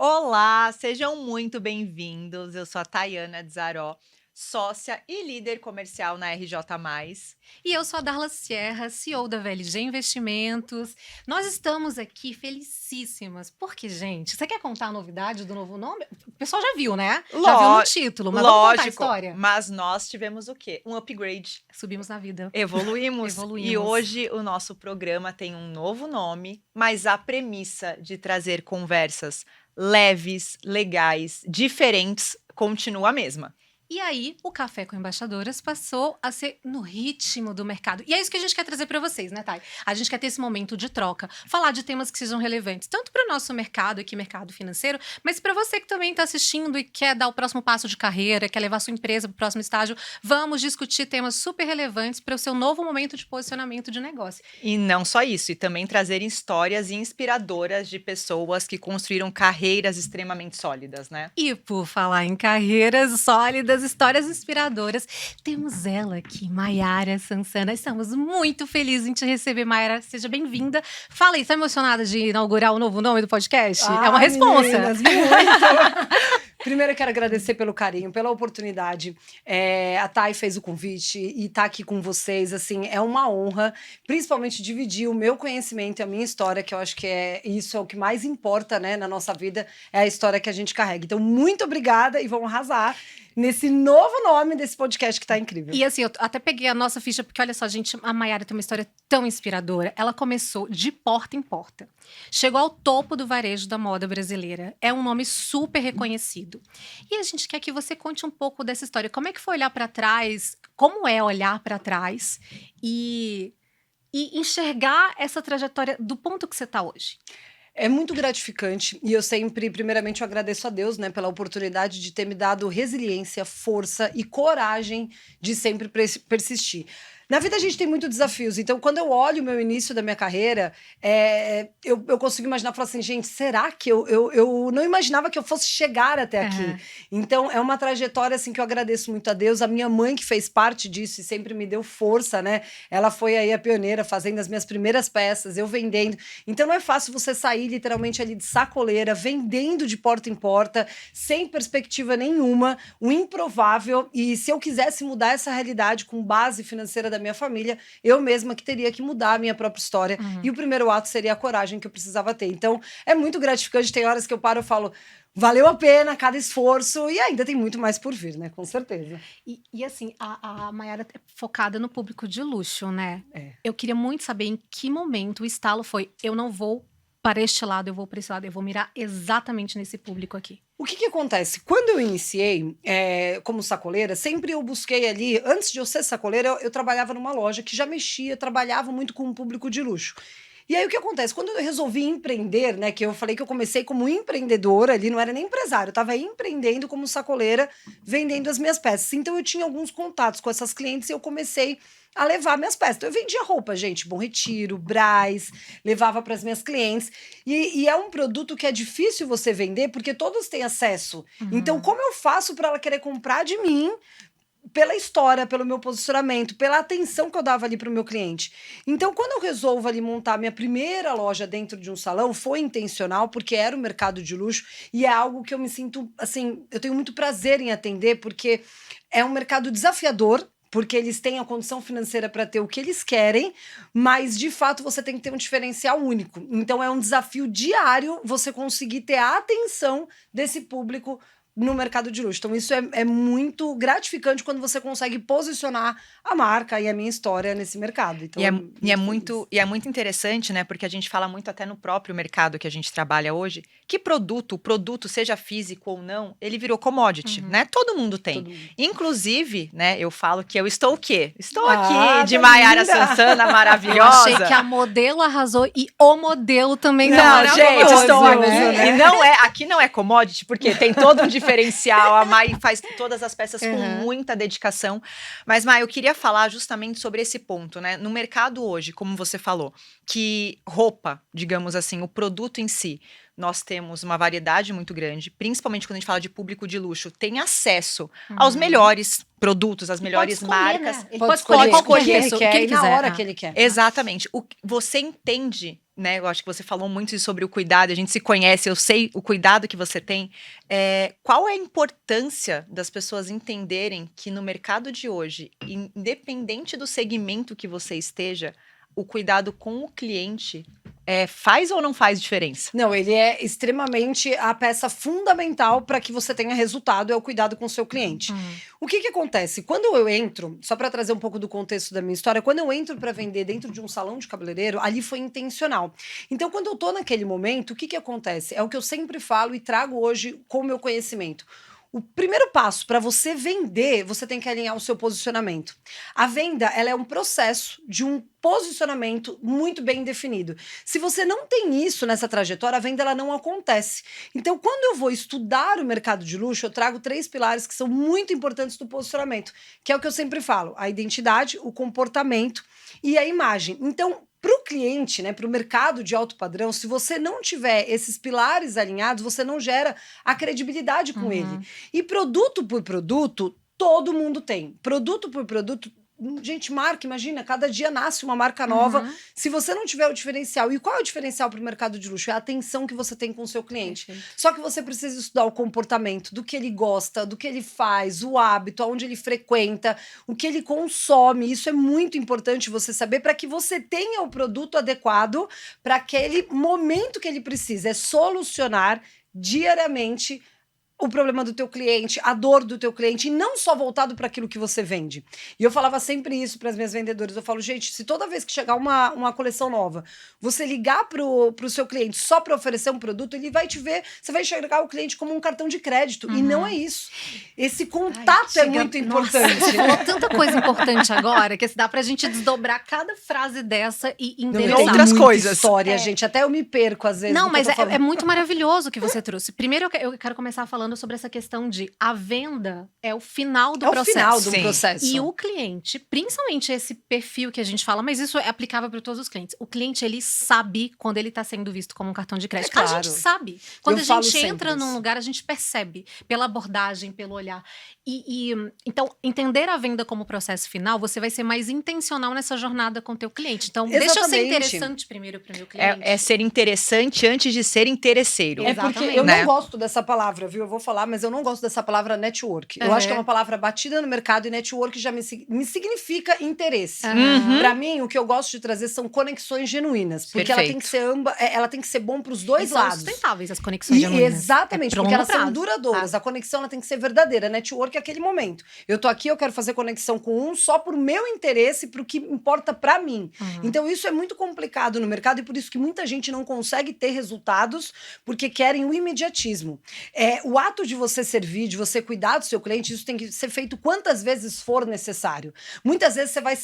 Olá, sejam muito bem-vindos. Eu sou a Tayana Dzaró, sócia e líder comercial na RJ+. E eu sou a Darla Sierra, CEO da VLG Investimentos. Nós estamos aqui felicíssimas, porque, gente, você quer contar a novidade do novo nome? O pessoal já viu, né? Já viu no título, mas vamos contar a Lógico, história? mas nós tivemos o quê? Um upgrade. Subimos na vida. Evoluímos. E Evoluímos. hoje o nosso programa tem um novo nome, mas a premissa de trazer conversas leves, legais, diferentes, continua a mesma. E aí, o Café com Embaixadoras passou a ser no ritmo do mercado. E é isso que a gente quer trazer para vocês, né, Thay? A gente quer ter esse momento de troca, falar de temas que sejam relevantes, tanto para o nosso mercado aqui, mercado financeiro, mas para você que também está assistindo e quer dar o próximo passo de carreira, quer levar sua empresa para o próximo estágio, vamos discutir temas super relevantes para o seu novo momento de posicionamento de negócio. E não só isso, e também trazer histórias inspiradoras de pessoas que construíram carreiras extremamente sólidas, né? E por falar em carreiras sólidas, histórias inspiradoras, temos ela aqui, Maiara Sansana. Estamos muito felizes em te receber, Maiara. Seja bem-vinda. Fala aí, está emocionada de inaugurar o novo nome do podcast? É uma responsa. Meninas, muito! Primeiro eu quero agradecer pelo carinho, pela oportunidade. A Thay fez o convite e tá aqui com vocês, assim, é uma honra, principalmente dividir o meu conhecimento e a minha história, que eu acho que isso é o que mais importa, né, na nossa vida, é a história que a gente carrega. Então, muito obrigada e vamos arrasar nesse novo nome desse podcast que tá incrível. E assim, eu até peguei a nossa ficha, porque olha só, gente, a Maiara tem uma história tão inspiradora. Ela começou de porta em porta. Chegou ao topo do varejo da moda brasileira. É um nome super reconhecido. E a gente quer que você conte um pouco dessa história. Como é que foi olhar para trás? Como é olhar para trás e enxergar essa trajetória do ponto que você está hoje? É muito gratificante e eu sempre, primeiramente, eu agradeço a Deus, né, pela oportunidade de ter me dado resiliência, força e coragem de sempre persistir. Na vida a gente tem muitos desafios, então quando eu olho o meu início da minha carreira, eu consigo imaginar, falar assim, gente, será que eu não imaginava que eu fosse chegar até aqui? Então é uma trajetória assim que eu agradeço muito a Deus, a minha mãe que fez parte disso e sempre me deu força, né? Ela foi aí a pioneira, fazendo as minhas primeiras peças, eu vendendo. Então não é fácil você sair literalmente ali de sacoleira, vendendo de porta em porta, sem perspectiva nenhuma, o improvável, e se eu quisesse mudar essa realidade com base financeira da minha família, eu mesma que teria que mudar a minha própria história. E o primeiro ato seria a coragem que eu precisava ter. Então, é muito gratificante. Tem horas que eu paro e falo, valeu a pena cada esforço, e ainda tem muito mais por vir, né? Com certeza. E assim, a Maiara é focada no público de luxo, né? É. Eu queria muito saber em que momento o estalo foi, eu não vou para este lado, eu vou para esse lado, eu vou mirar exatamente nesse público aqui. O que acontece? Quando eu iniciei como sacoleira, sempre eu busquei ali, antes de eu ser sacoleira, eu trabalhava numa loja que já trabalhava muito com o público de luxo. E aí o que acontece? Quando eu resolvi empreender, né, que eu falei que eu comecei como empreendedora ali, não era nem empresário, eu estava empreendendo como sacoleira, vendendo as minhas peças. Então eu tinha alguns contatos com essas clientes e eu comecei a levar minhas peças. Então eu vendia roupa, gente, Bom Retiro, Brás, levava para as minhas clientes. E é um produto que é difícil você vender porque todos têm acesso. Então como eu faço para ela querer comprar de mim? Pela história, pelo meu posicionamento, pela atenção que eu dava ali para o meu cliente. Então, quando eu resolvo ali montar minha primeira loja dentro de um salão, foi intencional, porque era o mercado de luxo, e é algo que eu me sinto, assim, eu tenho muito prazer em atender, porque é um mercado desafiador, porque eles têm a condição financeira para ter o que eles querem, mas, de fato, você tem que ter um diferencial único. Então, é um desafio diário você conseguir ter a atenção desse público no mercado de luxo. Então, isso é muito gratificante quando você consegue posicionar a marca e a minha história nesse mercado. Então, E é muito interessante, né? Porque a gente fala muito até no próprio mercado que a gente trabalha hoje, que o produto, seja físico ou não, ele virou commodity, né? Todo mundo tem. Todo mundo. Inclusive, né, eu falo que eu estou o quê? Estou Ah, aqui de tá Maiara linda! Sansana, Eu maravilhosa. achei que a modelo arrasou e o modelo também tá Não, maravilhoso, gente, estou aqui. né? E aqui não é commodity, porque tem todo um diferencial. A Mai faz todas as peças com muita dedicação. Mas, Mai, eu queria falar justamente sobre esse ponto, né? No mercado hoje, como você falou, que roupa, digamos assim, o produto em si, nós temos uma variedade muito grande, principalmente quando a gente fala de público de luxo, tem acesso aos melhores produtos, às melhores marcas. Ele Pode escolher escolher qualquer o que ele preço, quer e na hora Ah. que ele quer. Exatamente. Você entende, né? Eu acho que você falou muito sobre o cuidado, a gente se conhece, eu sei o cuidado que você tem. Qual é a importância das pessoas entenderem que no mercado de hoje, independente do segmento que você esteja, o cuidado com o cliente faz ou não faz diferença? Não, ele é extremamente a peça fundamental para que você tenha resultado, é o cuidado com o seu cliente. O que acontece? Quando eu entro, só para trazer um pouco do contexto da minha história, quando eu entro para vender dentro de um salão de cabeleireiro, ali foi intencional. Então, quando eu tô naquele momento, o que acontece? É o que eu sempre falo e trago hoje com o meu conhecimento. O primeiro passo para você vender, você tem que alinhar o seu posicionamento. A venda, ela é um processo de um posicionamento muito bem definido. Se você não tem isso nessa trajetória, a venda ela não acontece. Então, quando eu vou estudar o mercado de luxo, eu trago 3 pilares que são muito importantes do posicionamento, que é o que eu sempre falo: a identidade, o comportamento e a imagem. Então, para o cliente, né, para o mercado de alto padrão, se você não tiver esses pilares alinhados, você não gera a credibilidade com ele. E produto por produto, todo mundo tem. Produto por produto, gente, marca, imagina, cada dia nasce uma marca nova. Se você não tiver o diferencial, e qual é o diferencial para o mercado de luxo? É a atenção que você tem com o seu cliente. Só que você precisa estudar o comportamento, do que ele gosta, do que ele faz, o hábito, aonde ele frequenta, o que ele consome. Isso é muito importante você saber para que você tenha o produto adequado para aquele momento que ele precisa. É solucionar diariamente o problema do teu cliente, a dor do teu cliente, e não só voltado para aquilo que você vende. E eu falava sempre isso para as minhas vendedoras. Eu falo, gente, se toda vez que chegar uma coleção nova, você ligar pro seu cliente só para oferecer um produto, ele vai te ver, você vai enxergar o cliente como um cartão de crédito. E não é isso. Esse contato é muito importante. Você falou tanta coisa importante agora, que dá pra gente desdobrar cada frase dessa e Não, endereçar. tem outras muita coisas. história, gente. Até eu me perco às vezes. Não, no que mas eu tô falando. é muito maravilhoso o que você trouxe. Primeiro, eu quero começar falando sobre essa questão de a venda é o final do processo. É o final do Sim. processo. E o cliente, principalmente esse perfil que a gente fala, mas isso é aplicável para todos os clientes. O cliente, ele sabe quando ele está sendo visto como um cartão de crédito. É claro. A gente sabe. Quando Eu a falo gente sempre entra num isso. lugar, a gente percebe pela abordagem, pelo olhar. Então, entender a venda como processo final, você vai ser mais intencional nessa jornada com o teu cliente. Então, deixa eu ser Exatamente. interessante primeiro para o meu cliente. É ser interessante antes de ser interesseiro. É porque Exatamente. eu Né? não gosto dessa palavra, viu? Eu vou falar, mas eu não gosto dessa palavra network. Eu acho que é uma palavra batida no mercado e network já me significa interesse. Uhum. Pra mim, o que eu gosto de trazer são conexões genuínas. Porque ela tem que ser ela tem que ser bom pros dois E são lados. sustentáveis as conexões genuínas. Exatamente, É pro porque elas longo são prazo. duradouras. A conexão ela tem que ser verdadeira. Network é aquele momento. Eu tô aqui, eu quero fazer conexão com um só por meu interesse, pro que importa pra mim. Então isso é muito complicado no mercado e por isso que muita gente não consegue ter resultados porque querem o imediatismo. O ato de você servir, de você cuidar do seu cliente, isso tem que ser feito quantas vezes for necessário. Muitas vezes você vai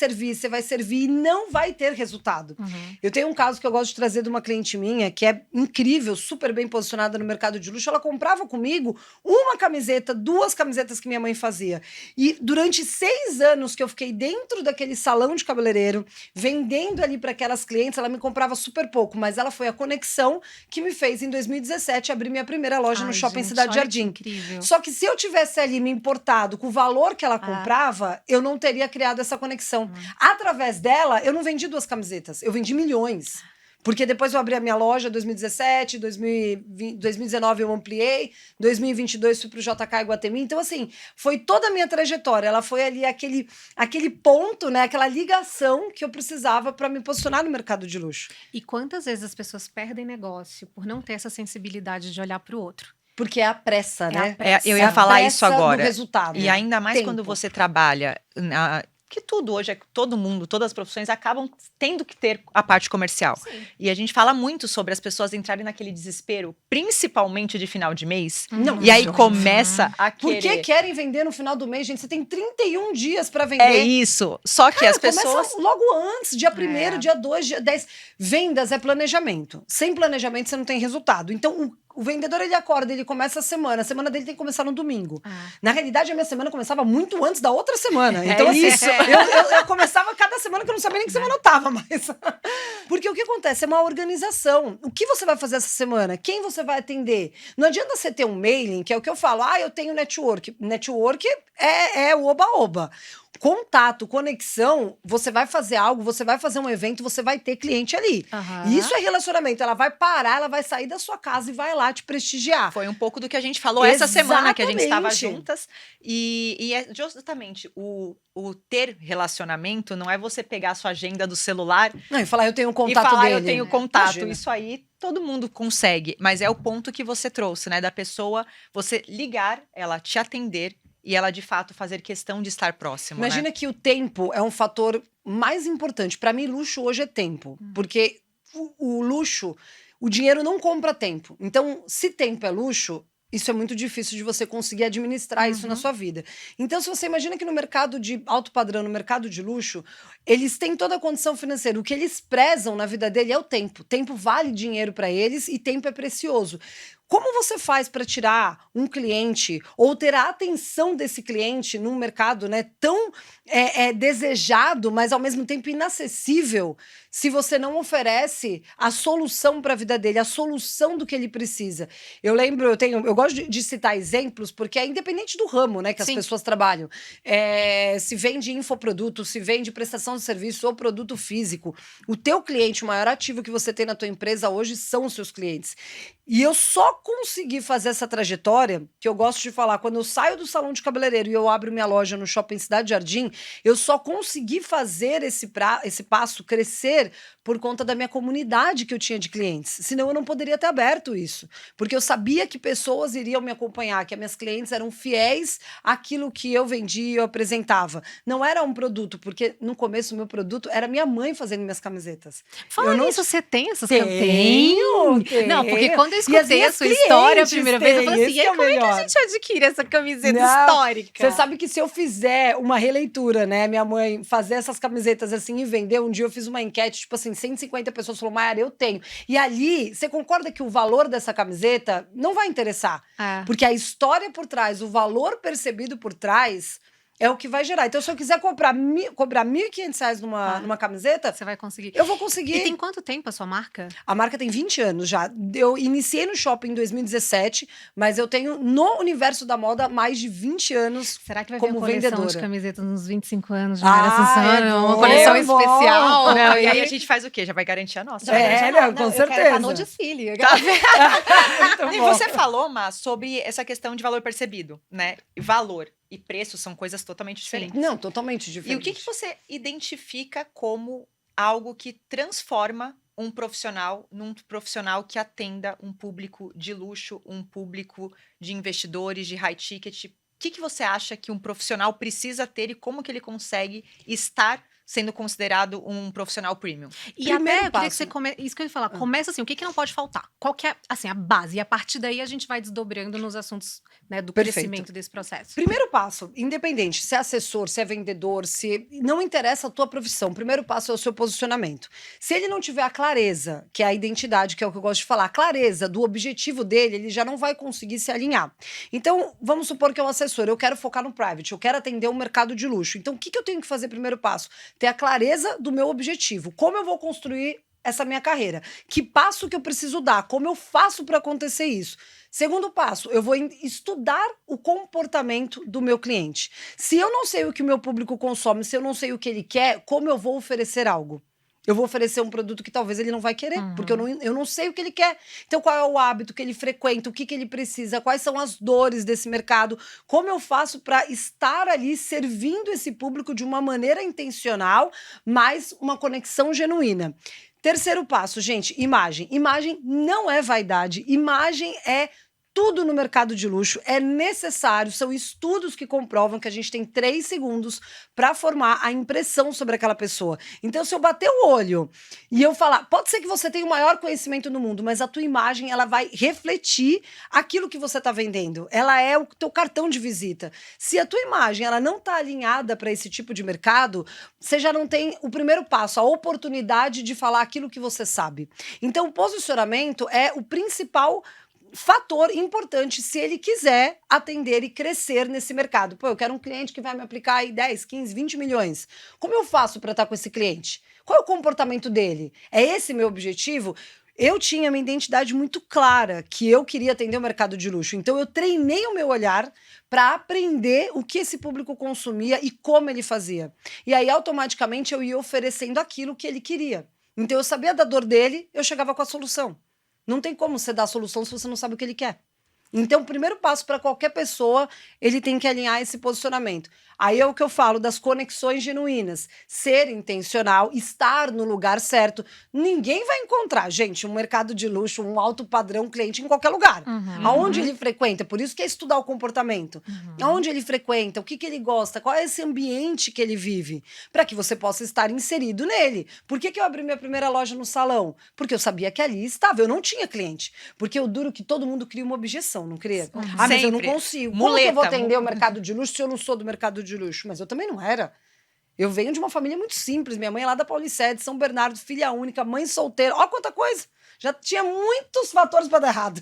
servir e não vai ter resultado. Eu tenho um caso que eu gosto de trazer de uma cliente minha que é incrível, super bem posicionada no mercado de luxo. Ela comprava comigo uma camiseta, 2 camisetas que minha mãe fazia. E durante 6 anos que eu fiquei dentro daquele salão de cabeleireiro, vendendo ali para aquelas clientes, ela me comprava super pouco, mas ela foi a conexão que me fez, em 2017, abrir minha primeira loja no Shopping gente, Cidade olha que Jardim. incrível. Só que se eu tivesse ali me importado com o valor que ela comprava, eu não teria criado essa conexão. Através dela, eu não vendi 2 camisetas, eu vendi milhões. Porque depois eu abri a minha loja em 2017, 2019 eu ampliei, 2022 fui pro JK Iguatemi. Então, assim, foi toda a minha trajetória. Ela foi ali aquele ponto, né? Aquela ligação que eu precisava para me posicionar no mercado de luxo. E quantas vezes as pessoas perdem negócio por não ter essa sensibilidade de olhar para o outro? Porque é a pressa, né? Eu ia falar a isso pressa agora. do resultado. E ainda mais Tempo. quando você trabalha que tudo hoje, todo mundo, todas as profissões acabam tendo que ter a parte comercial. Sim. E a gente fala muito sobre as pessoas entrarem naquele desespero, principalmente de final de mês. Não, E aí gente. começa a Por querer... que querem vender no final do mês, gente? Você tem 31 dias para vender. É isso. Só que as pessoas... Começa logo antes, dia 1º, dia 2, dia 10. Vendas é planejamento. Sem planejamento, você não tem resultado. Então, o vendedor, ele acorda, ele começa a semana dele tem que começar no domingo. Na realidade, a minha semana começava muito antes da outra semana. Então, assim, isso. eu começava cada semana que eu não sabia nem que semana eu tava mais. Porque o que acontece é uma organização. O que você vai fazer essa semana? Quem você vai atender? Não adianta você ter um mailing, que é o que eu falo, eu tenho network. Network é o oba-oba. Contato, conexão, você vai fazer algo, você vai fazer um evento, você vai ter cliente ali. E isso é relacionamento. Ela vai parar, ela vai sair da sua casa e vai lá te prestigiar. Foi um pouco do que a gente falou essa semana que a gente estava juntas. E é justamente o ter relacionamento não é você pegar a sua agenda do celular e falar, eu tenho um contato e falar, dele. Eu tenho contato. Imagina. Isso aí todo mundo consegue. Mas é o ponto que você trouxe, né? Da pessoa, você ligar, ela te atender e ela, de fato, fazer questão de estar próximo. Imagina que o tempo é um fator mais importante. Para mim, luxo hoje é tempo. Porque o luxo, o dinheiro não compra tempo. Então, se tempo é luxo, isso é muito difícil de você conseguir administrar isso na sua vida. Então, se você imagina que no mercado de alto padrão, no mercado de luxo, eles têm toda a condição financeira. O que eles prezam na vida dele é o tempo. Tempo vale dinheiro para eles e tempo é precioso. Como você faz para tirar um cliente ou ter a atenção desse cliente num mercado, né, tão desejado, mas ao mesmo tempo inacessível, se você não oferece a solução para a vida dele, a solução do que ele precisa? Eu lembro, eu gosto de citar exemplos, porque é independente do ramo, né, que as pessoas trabalham. Se vende infoproduto, se vende prestação de serviço ou produto físico, o teu cliente, o maior ativo que você tem na tua empresa hoje são os seus clientes. E eu só consegui fazer essa trajetória, que eu gosto de falar, quando eu saio do salão de cabeleireiro e eu abro minha loja no Shopping Cidade Jardim, eu só consegui fazer esse passo crescer por conta da minha comunidade que eu tinha de clientes. Senão eu não poderia ter aberto isso. Porque eu sabia que pessoas iriam me acompanhar, que as minhas clientes eram fiéis àquilo que eu vendia e eu apresentava. Não era um produto, porque no começo o meu produto era minha mãe fazendo minhas camisetas. Fala nisso, você tem essas camisetas? Tenho. Não, porque quando eu escutei a sua história a primeira vez, eu falei assim, e aí, como é que a gente adquire essa camiseta histórica? Você sabe que se eu fizer uma releitura, né, minha mãe fazer essas camisetas assim e vender, um dia eu fiz uma enquete, tipo assim, 150 pessoas falaram, Mayara, eu tenho. E ali, você concorda que o valor dessa camiseta não vai interessar? Porque a história por trás, o valor percebido por trás é o que vai gerar. Então, se eu quiser cobrar R$1.500 numa camiseta, você vai conseguir. Eu vou conseguir. E tem quanto tempo a sua marca? A marca tem 20 anos já. Eu iniciei no shopping em 2017, mas eu tenho no universo da moda mais de 20 anos. Será que vai como vir uma coleção vendedora de camisetas nos 25 anos de Mayara Assunção? Uma coleção coleção especial? Não, e aí a gente faz o quê? Já vai garantir a nossa. Com certeza. No desfile. E você falou, Má, sobre essa questão de valor percebido, né? Valor e preço são coisas totalmente diferentes. Não, totalmente diferentes. E o que você identifica como algo que transforma um profissional num profissional que atenda um público de luxo, um público de investidores, de high ticket? O que você acha que um profissional precisa ter e como que ele consegue estar sendo considerado um profissional premium? E Primeiro até, eu queria que passo. você isso que eu ia falar, começa assim, o que não pode faltar? Qual que é, assim, a base? E a partir daí a gente vai desdobrando nos assuntos, né, do Perfeito. crescimento desse processo. Primeiro passo, independente, se é assessor, se é vendedor, se não interessa a tua profissão, primeiro passo é o seu posicionamento. Se ele não tiver a clareza, que é a identidade, que é o que eu gosto de falar, a clareza do objetivo dele, ele já não vai conseguir se alinhar. Então, vamos supor que é um assessor, eu quero focar no private, eu quero atender um mercado de luxo. Então, o que eu tenho que fazer primeiro passo? Ter a clareza do meu objetivo. Como eu vou construir essa minha carreira? Que passo que eu preciso dar? Como eu faço para acontecer isso? Segundo passo, eu vou estudar o comportamento do meu cliente. Se eu não sei o que o meu público consome, se eu não sei o que ele quer, como eu vou oferecer algo? Eu vou oferecer um produto que talvez ele não vai querer, porque eu não sei o que ele quer. Então, qual é o hábito que ele frequenta, o que ele precisa, quais são as dores desse mercado, como eu faço para estar ali servindo esse público de uma maneira intencional, mas uma conexão genuína. Terceiro passo, gente, imagem. Imagem não é vaidade, imagem é tudo no mercado de luxo, é necessário, são estudos que comprovam que a gente tem 3 segundos para formar a impressão sobre aquela pessoa. Então, se eu bater o olho e eu falar, pode ser que você tenha o maior conhecimento no mundo, mas a tua imagem, ela vai refletir aquilo que você está vendendo. Ela é o teu cartão de visita. Se a tua imagem, ela não está alinhada para esse tipo de mercado, você já não tem o primeiro passo, a oportunidade de falar aquilo que você sabe. Então, o posicionamento é o principal fator importante se ele quiser atender e crescer nesse mercado. Pô, eu quero um cliente que vai me aplicar aí 10, 15, 20 milhões. Como eu faço para estar com esse cliente? Qual é o comportamento dele? É esse meu objetivo? Eu tinha minha identidade muito clara, que eu queria atender o mercado de luxo. Então, eu treinei o meu olhar para aprender o que esse público consumia e como ele fazia. E aí, automaticamente, eu ia oferecendo aquilo que ele queria. Então, eu sabia da dor dele, eu chegava com a solução. Não tem como você dar a solução se você não sabe o que ele quer. Então, o primeiro passo para qualquer pessoa, ele tem que alinhar esse posicionamento. Aí é o que eu falo das conexões genuínas. Ser intencional, estar no lugar certo. Ninguém vai encontrar, gente, um mercado de luxo, um alto padrão cliente em qualquer lugar. Aonde ele frequenta, por isso que é estudar o comportamento. Aonde ele frequenta, o que ele gosta, qual é esse ambiente que ele vive, para que você possa estar inserido nele. Por que eu abri minha primeira loja no salão? Porque eu sabia que ali estava, eu não tinha cliente. Porque eu duro que todo mundo cria uma objeção, não cria? Ah, mas eu não consigo. Como que eu vou atender o mercado de luxo se eu não sou do mercado de luxo? Mas eu também não era. Eu venho de uma família muito simples. Minha mãe é lá da Paulicéia, São Bernardo, filha única, mãe solteira. Ó quanta coisa! Já tinha muitos fatores para dar errado.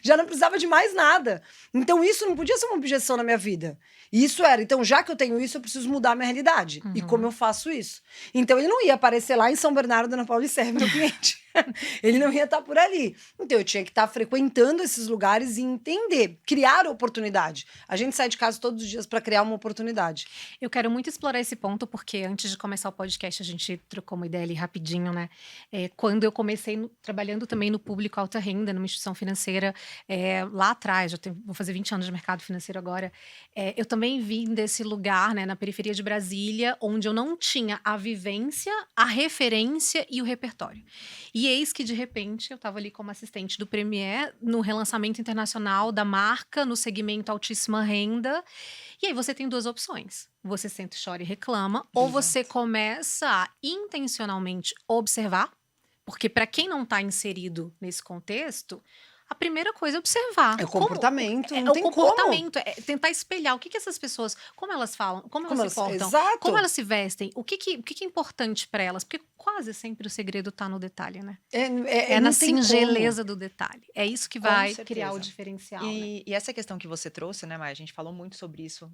Já não precisava de mais nada. Então isso não podia ser uma objeção na minha vida. E isso era, então já que eu tenho isso, eu preciso mudar a minha realidade. E como eu faço isso? Então ele não ia aparecer lá em São Bernardo, na Paulicéia, meu cliente. Ele não ia estar por ali. Então eu tinha que estar frequentando esses lugares e entender, criar oportunidade. A gente sai de casa todos os dias para criar uma oportunidade. Eu quero muito explorar esse ponto, porque antes de começar o podcast, a gente trocou uma ideia ali rapidinho, né? Quando eu comecei trabalhando também no público alta renda, numa instituição financeira, lá atrás, vou fazer 20 anos de mercado financeiro agora, eu também vim desse lugar, né, na periferia de Brasília, onde eu não tinha a vivência, a referência e o repertório. E eis que, de repente, eu estava ali como assistente do Premier, no relançamento internacional da marca, no segmento altíssima renda. E aí você tem duas opções. Você senta, chora e reclama, ou você começa a intencionalmente observar, porque para quem não está inserido nesse contexto, a primeira coisa é observar. É o comportamento, não não tem tem comportamento, é tentar espelhar o que essas pessoas, como elas falam, como elas se portam, exato. como elas se vestem, o que é importante para elas, porque quase sempre o segredo está no detalhe, né? É na singeleza do detalhe. É isso que vai criar o diferencial. E essa questão que você trouxe, né, Maia? A gente falou muito sobre isso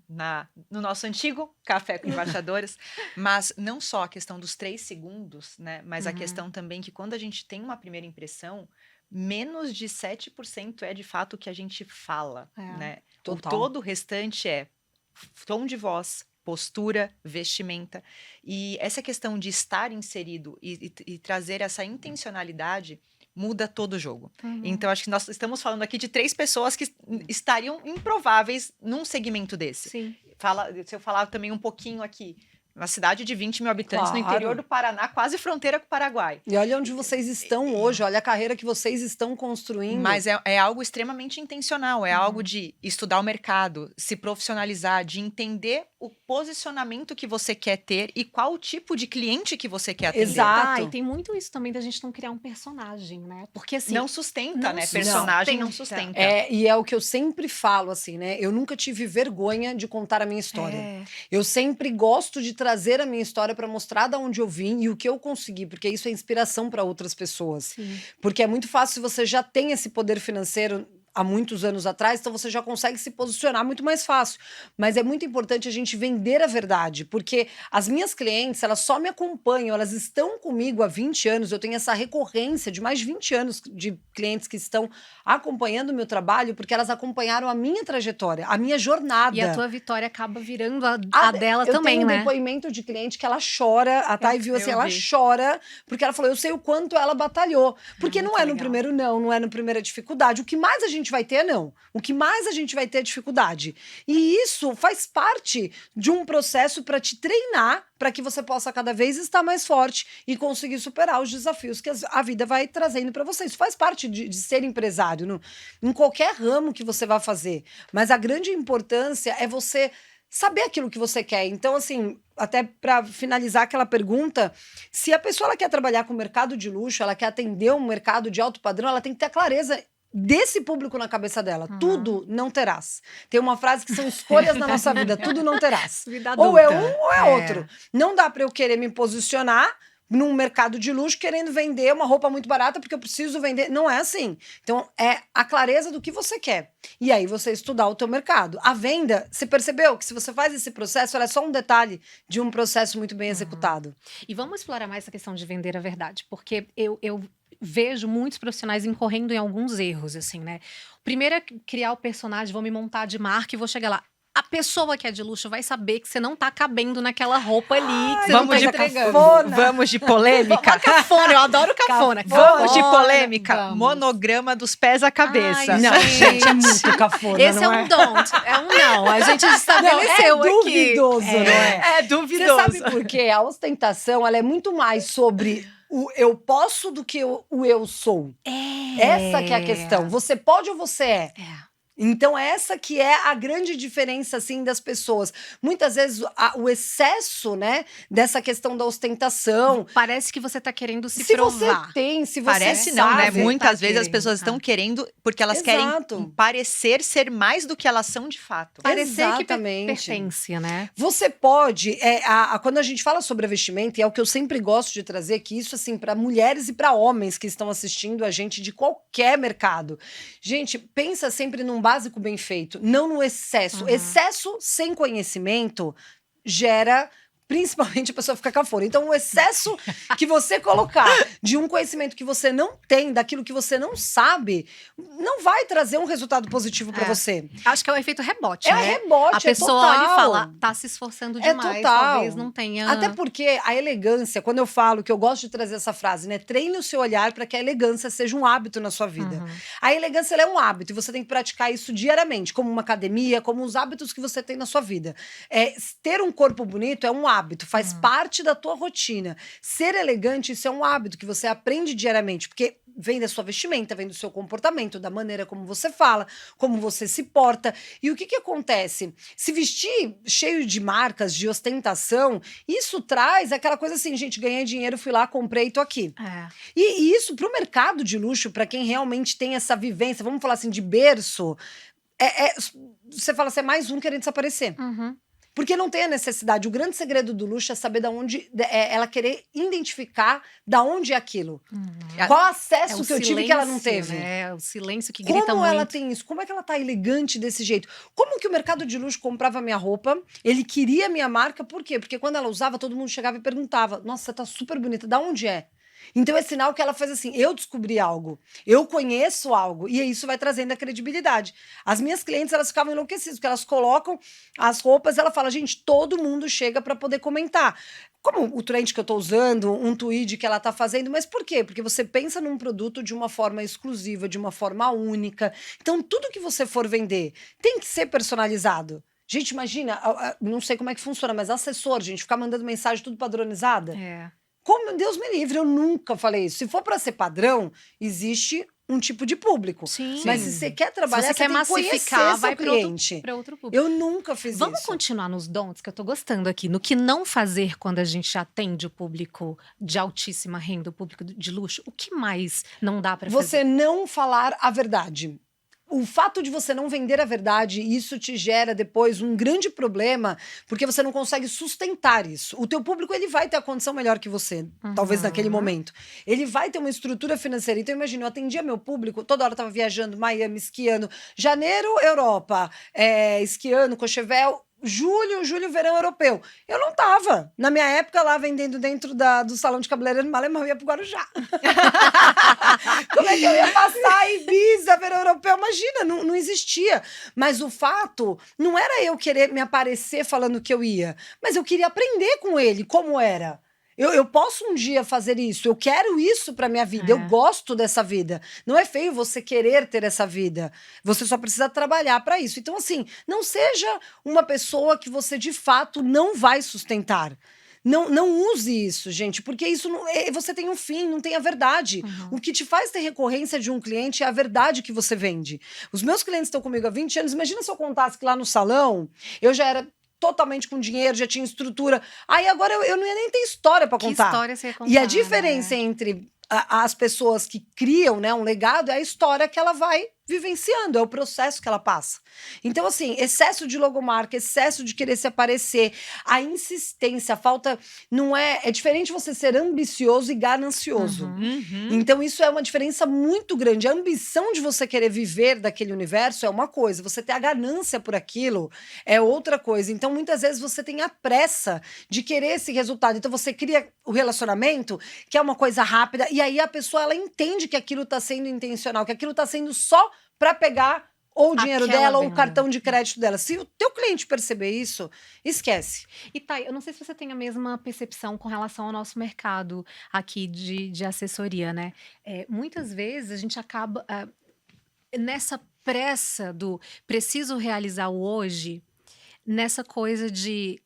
no nosso antigo Café com Embaixadores, mas não só a questão dos 3 segundos, né? Mas a questão também que quando a gente tem uma primeira impressão, menos de 7% é de fato o que a gente fala, né? Todo o restante é tom de voz, postura, vestimenta. E essa questão de estar inserido e trazer essa intencionalidade muda todo o jogo. Então, acho que nós estamos falando aqui de 3 pessoas que estariam improváveis num segmento desse. Sim. Se eu falar também um pouquinho aqui, uma cidade de 20 mil habitantes no Claro. interior do Paraná, quase fronteira com o Paraguai. E olha onde vocês estão hoje, olha a carreira que vocês estão construindo. Mas é algo extremamente intencional, é algo de estudar o mercado, se profissionalizar, de entender o posicionamento que você quer ter e qual o tipo de cliente que você quer atender. Exato. E tem muito isso também da gente não criar um personagem, né? Porque assim... Não sustenta, não né? sustenta. Personagem não sustenta. E é o que eu sempre falo, assim, né? Eu nunca tive vergonha de contar a minha história. Eu sempre gosto de trazer a minha história para mostrar de onde eu vim e o que eu consegui, porque isso é inspiração para outras pessoas. Sim. Porque é muito fácil se você já tem esse poder financeiro há muitos anos atrás, então você já consegue se posicionar muito mais fácil. Mas é muito importante a gente vender a verdade, porque as minhas clientes, elas só me acompanham, elas estão comigo há 20 anos, eu tenho essa recorrência de mais de 20 anos de clientes que estão acompanhando o meu trabalho, porque elas acompanharam a minha trajetória, a minha jornada. E a tua vitória acaba virando a dela também, tenho né? um depoimento de cliente que ela chora, a Thay viu assim, ela chora, porque ela falou, eu sei o quanto ela batalhou. Porque não é no primeiro não é na primeira dificuldade. O que mais a gente vai ter, não. O que mais a gente vai ter é dificuldade. E isso faz parte de um processo para te treinar, para que você possa cada vez estar mais forte e conseguir superar os desafios que a vida vai trazendo para você. Isso faz parte de ser empresário, em qualquer ramo que você vai fazer. Mas a grande importância é você saber aquilo que você quer. Então, assim, até para finalizar aquela pergunta, se a pessoa ela quer trabalhar com o mercado de luxo, ela quer atender um mercado de alto padrão, ela tem que ter a clareza desse público na cabeça dela. Tudo não terás. Tem uma frase que são escolhas na nossa vida. Tudo não terás. Vida Ou é adulta. um ou é outro. Não dá para eu querer me posicionar num mercado de luxo querendo vender uma roupa muito barata porque eu preciso vender. Não é assim. Então, é a clareza do que você quer. E aí, você estudar o teu mercado. A venda, você percebeu que se você faz esse processo, ela é só um detalhe de um processo muito bem executado. E vamos explorar mais essa questão de vender a verdade, porque eu vejo muitos profissionais incorrendo em alguns erros, assim, né? O primeiro é criar o personagem, vou me montar de marca e vou chegar lá. A pessoa que é de luxo vai saber que você não tá cabendo naquela roupa ali, que você não tá entregando. Vamos de polêmica? Cafona, eu adoro cafona. Vamos de polêmica? Vamos. Monograma dos pés à cabeça. Ai, Não, gente, é muito cafona, Esse não é um don't, é um não. A gente estabeleceu é aqui. duvidoso, não é? É Você duvidoso. sabe por quê? A ostentação, ela é muito mais sobre o eu posso do que o eu sou. Essa que é a questão. Você pode ou você é? Então, essa que é a grande diferença, assim, das pessoas. Muitas vezes, o excesso, né, dessa questão da ostentação. Parece que você tá querendo se Se provar. você tem, se você Parece sabe. não, né? Você Muitas tá vezes as querendo. pessoas estão querendo porque elas querem Exato. parecer ser mais do que elas são de fato. Parecer que Exatamente. pertence, né? Você pode, quando a gente fala sobre a vestimenta, e é o que eu sempre gosto de trazer, que isso, assim, para mulheres e para homens que estão assistindo a gente de qualquer mercado. Gente, pensa sempre num básico bem feito, não no excesso. Excesso sem conhecimento gera... Principalmente a pessoa fica cafona. Então, o excesso que você colocar de um conhecimento que você não tem, daquilo que você não sabe, não vai trazer um resultado positivo para você. Acho que é o efeito rebote, É né? rebote, A pessoa total. olha e fala, tá se esforçando demais, total. talvez não tenha... Até porque a elegância, quando eu falo que eu gosto de trazer essa frase, né? Treine o seu olhar para que a elegância seja um hábito na sua vida. A elegância ela é um hábito e você tem que praticar isso diariamente, como uma academia, como os hábitos que você tem na sua vida. Ter um corpo bonito é um hábito, faz parte da tua rotina. Ser elegante, isso é um hábito que você aprende diariamente, porque vem da sua vestimenta, vem do seu comportamento, da maneira como você fala, como você se porta. E o que que acontece? Se vestir cheio de marcas, de ostentação, isso traz aquela coisa assim, gente, ganhei dinheiro, fui lá, comprei e tô aqui. E isso pro mercado de luxo, para quem realmente tem essa vivência, vamos falar assim, de berço, você fala assim, é mais um querendo desaparecer. Porque não tem a necessidade. O grande segredo do luxo é saber da onde... ela querer identificar da onde é aquilo. Qual acesso que eu tive que ela não teve. Né? O silêncio que grita Como muito. ela tem isso? Como é que ela tá elegante desse jeito? Como que o mercado de luxo comprava minha roupa? Ele queria minha marca, por quê? Porque quando ela usava, todo mundo chegava e perguntava, nossa, você tá super bonita, da onde é? Então é sinal que ela faz assim, eu descobri algo, eu conheço algo, e isso vai trazendo a credibilidade. As minhas clientes, elas ficavam enlouquecidas, porque elas colocam as roupas, ela fala, gente, todo mundo chega para poder comentar. Como o trend que eu tô usando, um tweet que ela tá fazendo, mas por quê? Porque você pensa num produto de uma forma exclusiva, de uma forma única. Então tudo que você for vender tem que ser personalizado. Gente, imagina, não sei como é que funciona, mas assessor, gente, ficar mandando mensagem tudo padronizada. Como Deus me livre, eu nunca falei isso. Se for para ser padrão, existe um tipo de público. Sim. Mas se você quer trabalhar, se você quer tem que conhecer massificar, seu vai cliente. para outro público. Eu nunca fiz Vamos isso. continuar nos don'ts, que eu tô gostando aqui. No que não fazer quando a gente atende o público de altíssima renda, o público de luxo. O que mais não dá para fazer? Você não falar a verdade. O fato de você não vender a verdade, isso te gera depois um grande problema, porque você não consegue sustentar isso. O teu público, ele vai ter a condição melhor que você, talvez naquele momento. Ele vai ter uma estrutura financeira. Então, imagina, eu atendia meu público, toda hora eu tava viajando, Miami, esquiando. Janeiro, Europa, esquiando, Courchevel. Julho, verão europeu. Eu não tava. Na minha época, lá vendendo dentro do salão de cabeleireiro, no Alemão, eu ia pro Guarujá. Como é que eu ia passar Ibiza, verão europeu? Imagina, não existia. Mas o fato não era eu querer me aparecer falando que eu ia, mas eu queria aprender com ele, como era. Eu posso um dia fazer isso, eu quero isso pra minha vida, eu gosto dessa vida. Não é feio você querer ter essa vida, você só precisa trabalhar pra isso. Então, assim, não seja uma pessoa que você de fato não vai sustentar. Não use isso, gente, porque isso você tem um fim, não tem a verdade. O que te faz ter recorrência de um cliente é a verdade que você vende. Os meus clientes estão comigo há 20 anos, imagina se eu contasse que lá no salão eu já era totalmente com dinheiro, já tinha estrutura. Aí agora eu não ia nem ter história pra contar. Que história você ia contar, E a diferença entre as pessoas que criam, né, um legado é a história que ela vai vivenciando, é o processo que ela passa. Então, assim, excesso de logomarca, excesso de querer se aparecer, a insistência, a falta. Não é. É diferente você ser ambicioso e ganancioso. Uhum. Então, isso é uma diferença muito grande. A ambição de você querer viver daquele universo é uma coisa, você ter a ganância por aquilo é outra coisa. Então, muitas vezes você tem a pressa de querer esse resultado. Então, você cria o relacionamento, que é uma coisa rápida, e aí a pessoa ela entende que aquilo está sendo intencional, que aquilo está sendo só para pegar ou o dinheiro Aquela dela ou o venda. cartão de crédito dela. Se o teu cliente perceber isso, esquece. E Thay, eu não sei se você tem a mesma percepção com relação ao nosso mercado aqui de assessoria, né? Muitas vezes a gente acaba nessa pressa do preciso realizar o hoje, nessa coisa de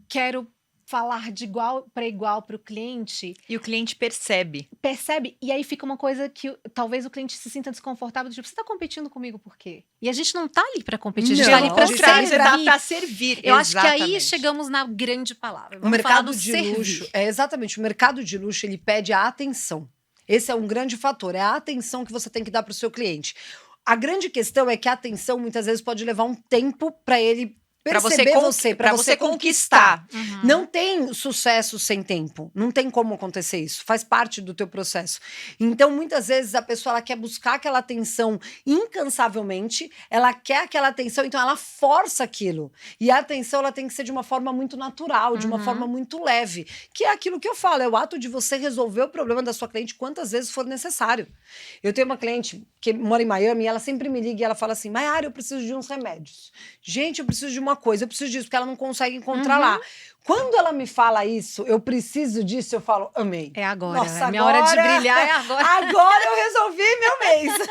quero falar de igual para o cliente, E o cliente percebe. percebe, e aí fica uma coisa que talvez o cliente se sinta desconfortável, tipo, você está competindo comigo por quê? E a gente não tá ali para competir, a gente tá Não, ali ao para contrário, você tá servir. pra servir. Eu acho que aí Exatamente. chegamos na grande palavra. O Vamos falar mercado do de servir. luxo, exatamente, o mercado de luxo, ele pede a atenção. Esse é um grande fator, é a atenção que você tem que dar para o seu cliente. A grande questão é que a atenção muitas vezes pode levar um tempo para ele Pra perceber você, pra para você conquistar. Uhum. Não tem sucesso sem tempo. Não tem como acontecer isso. Faz parte do teu processo. Então, muitas vezes, a pessoa ela quer buscar aquela atenção incansavelmente, ela quer aquela atenção, então ela força aquilo. E a atenção ela tem que ser de uma forma muito natural, de uma Uhum. forma muito leve. Que é aquilo que eu falo, é o ato de você resolver o problema da sua cliente quantas vezes for necessário. Eu tenho uma cliente que mora em Miami e ela sempre me liga e ela fala assim, Mayara, eu preciso de uns remédios. Gente, eu preciso de uma coisa, eu preciso disso, porque ela não consegue encontrar lá. Quando ela me fala isso, eu preciso disso, eu falo, amei. É agora. Nossa, é minha hora de agora- brilhar é agora. Agora eu resolvi meu mês.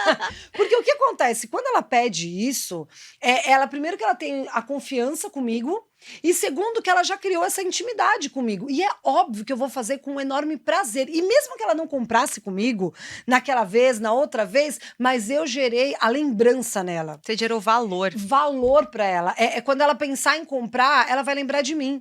Porque o que acontece? Quando ela pede isso, ela, primeiro, que ela tem a confiança comigo, e segundo, que ela já criou essa intimidade comigo. E é óbvio que eu vou fazer com um enorme prazer. E mesmo que ela não comprasse comigo naquela vez, na outra vez, mas eu gerei a lembrança nela. Você gerou valor. Valor para ela. É quando ela pensar em comprar, ela vai lembrar de mim.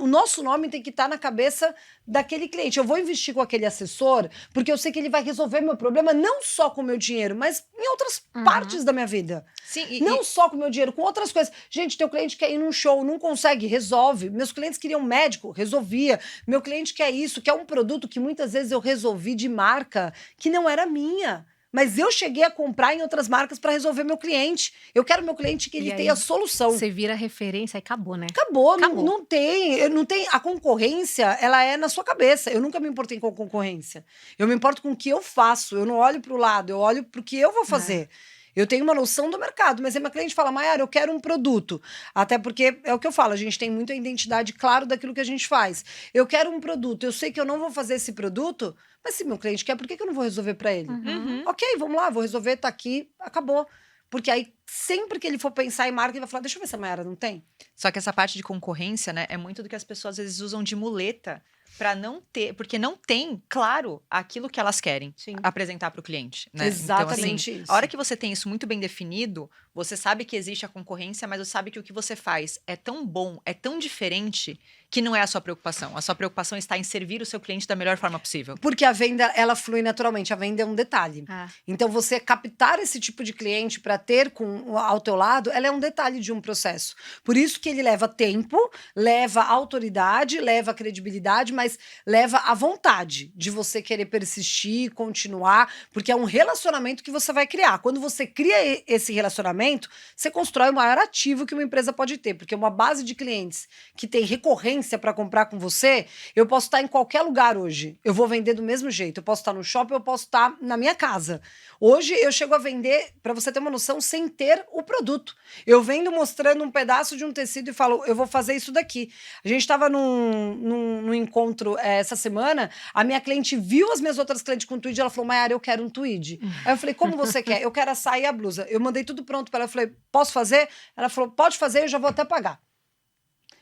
O nosso nome tem que estar na cabeça daquele cliente. Eu vou investir com aquele assessor porque eu sei que ele vai resolver meu problema não só com o meu dinheiro, mas em outras partes da minha vida. Sim, Não só com o meu dinheiro, com outras coisas. Gente, teu cliente quer ir num show, não consegue, resolve. Meus clientes queriam médico, resolvia. Meu cliente quer isso, quer um produto que muitas vezes eu resolvi de marca que não era minha. Mas eu cheguei a comprar em outras marcas para resolver meu cliente. Eu quero meu cliente que E ele aí, tenha solução. Você vira referência e acabou, né? Acabou, Acabou. Não tem. A concorrência, ela é na sua cabeça. Eu nunca me importei com concorrência. Eu me importo com o que eu faço. Eu não olho para o lado, eu olho para o que eu vou fazer. Eu tenho uma noção do mercado, mas aí minha cliente fala, Mayara, eu quero um produto. Até porque é o que eu falo, a gente tem muita identidade, claro, daquilo que a gente faz. Eu quero um produto, eu sei que eu não vou fazer esse produto, mas se meu cliente quer, por que eu não vou resolver para ele? Uhum. Ok, vamos lá, vou resolver, tá aqui, acabou. Porque aí, sempre que ele for pensar em marca, ele vai falar, deixa eu ver se a Mayara não tem. Só que essa parte de concorrência, né, é muito do que as pessoas às vezes usam de muleta para não ter, porque não tem, claro, aquilo que elas querem Sim. apresentar para o cliente, né? Exatamente então, assim, isso. a hora que você tem isso muito bem definido, você sabe que existe a concorrência, mas você sabe que o que você faz é tão bom, é tão diferente, que não é a sua preocupação. A sua preocupação está em servir o seu cliente da melhor forma possível. Porque a venda, ela flui naturalmente. A venda é um detalhe. Então, você captar esse tipo de cliente para ter ao teu lado, ela é um detalhe de um processo. Por isso que ele leva tempo, leva autoridade, leva credibilidade, mas leva a vontade de você querer persistir, continuar, porque é um relacionamento que você vai criar. Quando você cria esse relacionamento, você constrói o maior ativo que uma empresa pode ter, porque uma base de clientes que tem recorrência para comprar com você, eu posso estar em qualquer lugar hoje. Eu vou vender do mesmo jeito. Eu posso estar no shopping, eu posso estar na minha casa. Hoje eu chego a vender, para você ter uma noção, sem ter o produto. Eu vendo mostrando um pedaço de um tecido e falo, eu vou fazer isso daqui. A gente estava num encontro essa semana, a minha cliente viu as minhas outras clientes com tweed, ela falou, Mayara, eu quero um tweed. Aí eu falei, como você quer? Eu quero a saia e a blusa. Eu mandei tudo pronto para ela, eu falei, posso fazer? Ela falou, pode fazer, eu já vou até pagar.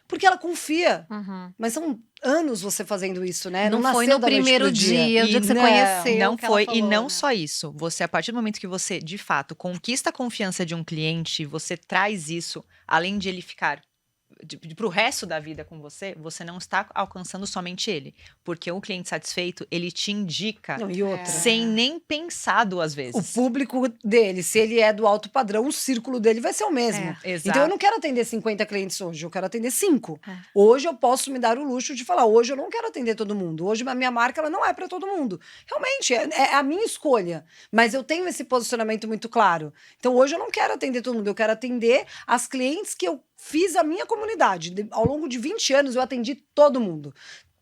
Porque ela confia. Mas são anos você fazendo isso, né? Não foi nasceu no da noite primeiro pro dia, o dia que você Não. conheceu. Não que ela foi, e falou, não né? só isso. Você, a partir do momento que você, de fato, conquista a confiança de um cliente, você traz isso, além de ele ficar pro resto da vida com você, você não está alcançando somente ele. Porque o cliente satisfeito, ele te indica Não, e outra. sem nem pensar duas vezes. O público dele, se ele é do alto padrão, o círculo dele vai ser o mesmo. Exato. Então eu não quero atender 50 clientes hoje, eu quero atender 5. É. Hoje eu posso me dar o luxo de falar, hoje eu não quero atender todo mundo. Hoje a minha marca ela não é para todo mundo. Realmente, é a minha escolha. Mas eu tenho esse posicionamento muito claro. Então hoje eu não quero atender todo mundo, eu quero atender as clientes que eu fiz a minha comunidade. Ao longo de 20 anos eu atendi todo mundo.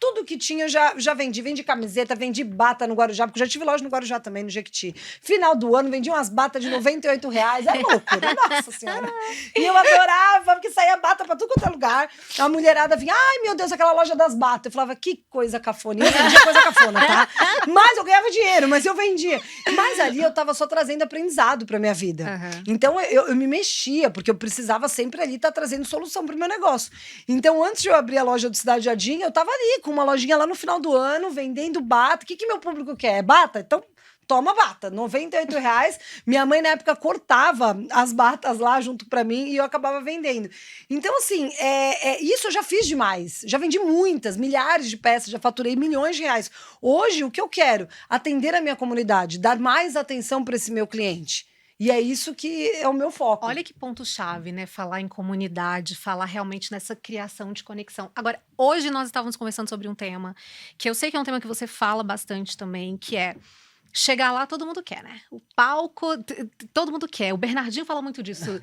Tudo que tinha já vendi. Vendi camiseta, vendi bata no Guarujá, porque eu já tive loja no Guarujá também, no Jequiti. Final do ano, vendi umas batas de R$98. É loucura, nossa senhora. E eu adorava, porque saía bata pra tudo quanto é lugar. A mulherada vinha, ai meu Deus, aquela loja das batas. Eu falava, que coisa cafona. E eu vendia coisa cafona, tá? Mas eu ganhava dinheiro, mas eu vendia. Mas ali eu tava só trazendo aprendizado pra minha vida. Então eu me mexia, porque eu precisava sempre ali estar trazendo solução pro meu negócio. Então antes de eu abrir a loja do Cidade Jardim, eu tava ali com uma lojinha lá no final do ano, vendendo bata. O que meu público quer? É bata? Então, toma bata. R$98. Minha mãe, na época, cortava as batas lá junto pra mim e eu acabava vendendo. Então, assim, isso eu já fiz demais. Já vendi muitas, milhares de peças, já faturei milhões de reais. Hoje, o que eu quero? Atender a minha comunidade, dar mais atenção para esse meu cliente. E é isso que é o meu foco. Olha que ponto-chave, né? Falar em comunidade, falar realmente nessa criação de conexão. Agora, hoje nós estávamos conversando sobre um tema que eu sei que é um tema que você fala bastante também, que é chegar lá, todo mundo quer, né? O palco, todo mundo quer. O Bernardinho fala muito disso.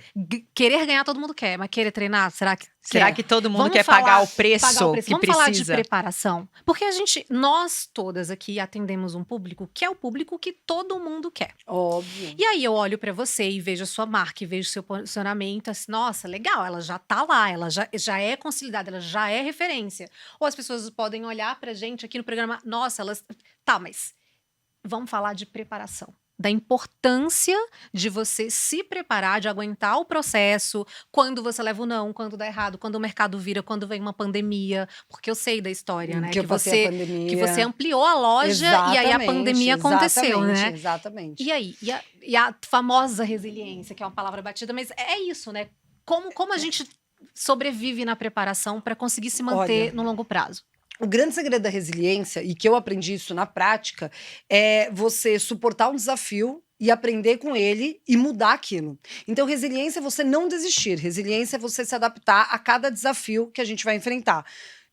Querer ganhar, todo mundo quer, mas querer treinar, será que todo mundo Vamos quer pagar o preço que Vamos precisa? falar de preparação. Porque nós todas aqui atendemos um público que é o público que todo mundo quer. Óbvio. E aí eu olho pra você e vejo a sua marca, e vejo o seu posicionamento, assim, nossa, legal, ela já tá lá, ela já é consolidada, ela já é referência. Ou as pessoas podem olhar pra gente aqui no programa, nossa, elas... Tá, mas vamos falar de preparação. Da importância de você se preparar, de aguentar o processo, quando você leva o não, quando dá errado, quando o mercado vira, quando vem uma pandemia, porque eu sei da história, né? Que você ampliou a loja e aí a pandemia aconteceu, né? Exatamente. E aí? E a famosa resiliência, que é uma palavra batida, mas é isso, né? Como a gente sobrevive na preparação para conseguir se manter no longo prazo? O grande segredo da resiliência, e que eu aprendi isso na prática, é você suportar um desafio e aprender com ele e mudar aquilo. Então, resiliência é você não desistir. Resiliência é você se adaptar a cada desafio que a gente vai enfrentar.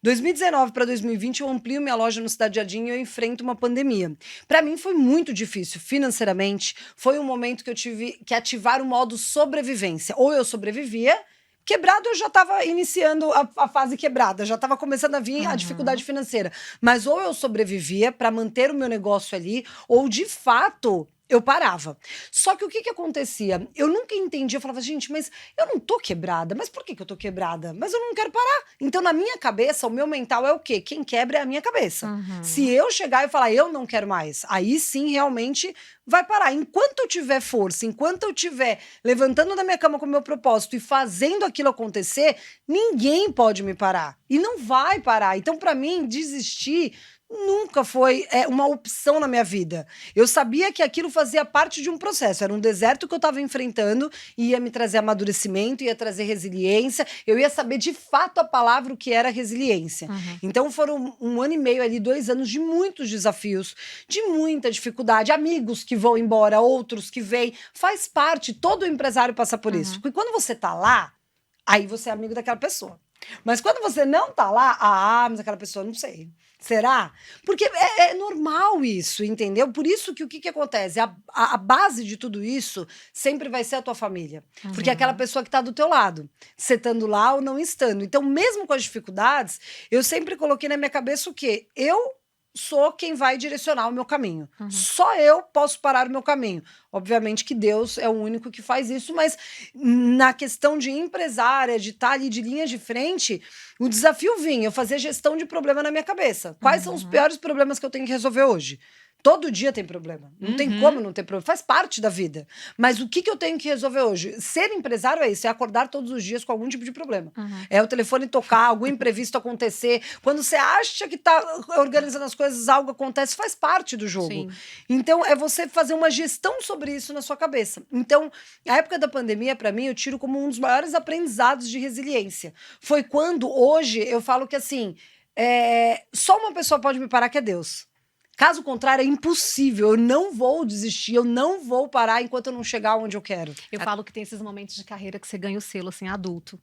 2019 para 2020, eu amplio minha loja no Cidade Jardim e eu enfrento uma pandemia. Para mim foi muito difícil financeiramente. Foi um momento que eu tive que ativar o modo sobrevivência. Ou eu sobrevivia. Quebrado, eu já estava iniciando a fase quebrada, já estava começando a vir a dificuldade financeira. Mas ou eu sobrevivia para manter o meu negócio ali, ou de fato eu parava. Só que o que acontecia? Eu nunca entendia, eu falava, gente, mas eu não tô quebrada. Mas por que eu tô quebrada? Mas eu não quero parar. Então, na minha cabeça, o meu mental é o quê? Quem quebra é a minha cabeça. Se eu chegar e falar, eu não quero mais, aí sim, realmente vai parar. Enquanto eu tiver força, enquanto eu tiver levantando da minha cama com o meu propósito e fazendo aquilo acontecer, ninguém pode me parar. E não vai parar. Então, para mim, desistir nunca foi uma opção na minha vida. Eu sabia que aquilo fazia parte de um processo. Era um deserto que eu estava enfrentando e ia me trazer amadurecimento, ia trazer resiliência. Eu ia saber de fato a palavra o que era resiliência. Então foram 1 ano e meio ali, 2 anos de muitos desafios, de muita dificuldade. Amigos que vão embora, outros que vêm. Faz parte, todo empresário passa por isso. Porque quando você tá lá, aí você é amigo daquela pessoa. Mas quando você não tá lá, mas aquela pessoa, não sei. Será? Porque é normal isso, entendeu? Por isso que o que acontece? A base de tudo isso sempre vai ser a tua família. Porque é aquela pessoa que tá do teu lado, você estando lá ou não estando. Então, mesmo com as dificuldades, eu sempre coloquei na minha cabeça o quê? Eu sou quem vai direcionar o meu caminho. Só eu posso parar o meu caminho. Obviamente que Deus é o único que faz isso, mas na questão de empresária, de estar ali de linha de frente, o desafio vinha, eu fazia gestão de problema na minha cabeça. Quais são os piores problemas que eu tenho que resolver hoje? Todo dia tem problema. Não tem como não ter problema. Faz parte da vida. Mas o que eu tenho que resolver hoje? Ser empresário é isso, é acordar todos os dias com algum tipo de problema. É o telefone tocar, algum imprevisto acontecer. Quando você acha que tá organizando as coisas, algo acontece, faz parte do jogo. Sim. Então, é você fazer uma gestão sobre isso na sua cabeça. Então, a época da pandemia, pra mim, eu tiro como um dos maiores aprendizados de resiliência. Foi quando, hoje, eu falo que, assim, só uma pessoa pode me parar, que é Deus. Caso contrário, é impossível. Eu não vou desistir, eu não vou parar enquanto eu não chegar onde eu quero. Eu falo que tem esses momentos de carreira que você ganha o selo, assim, adulto.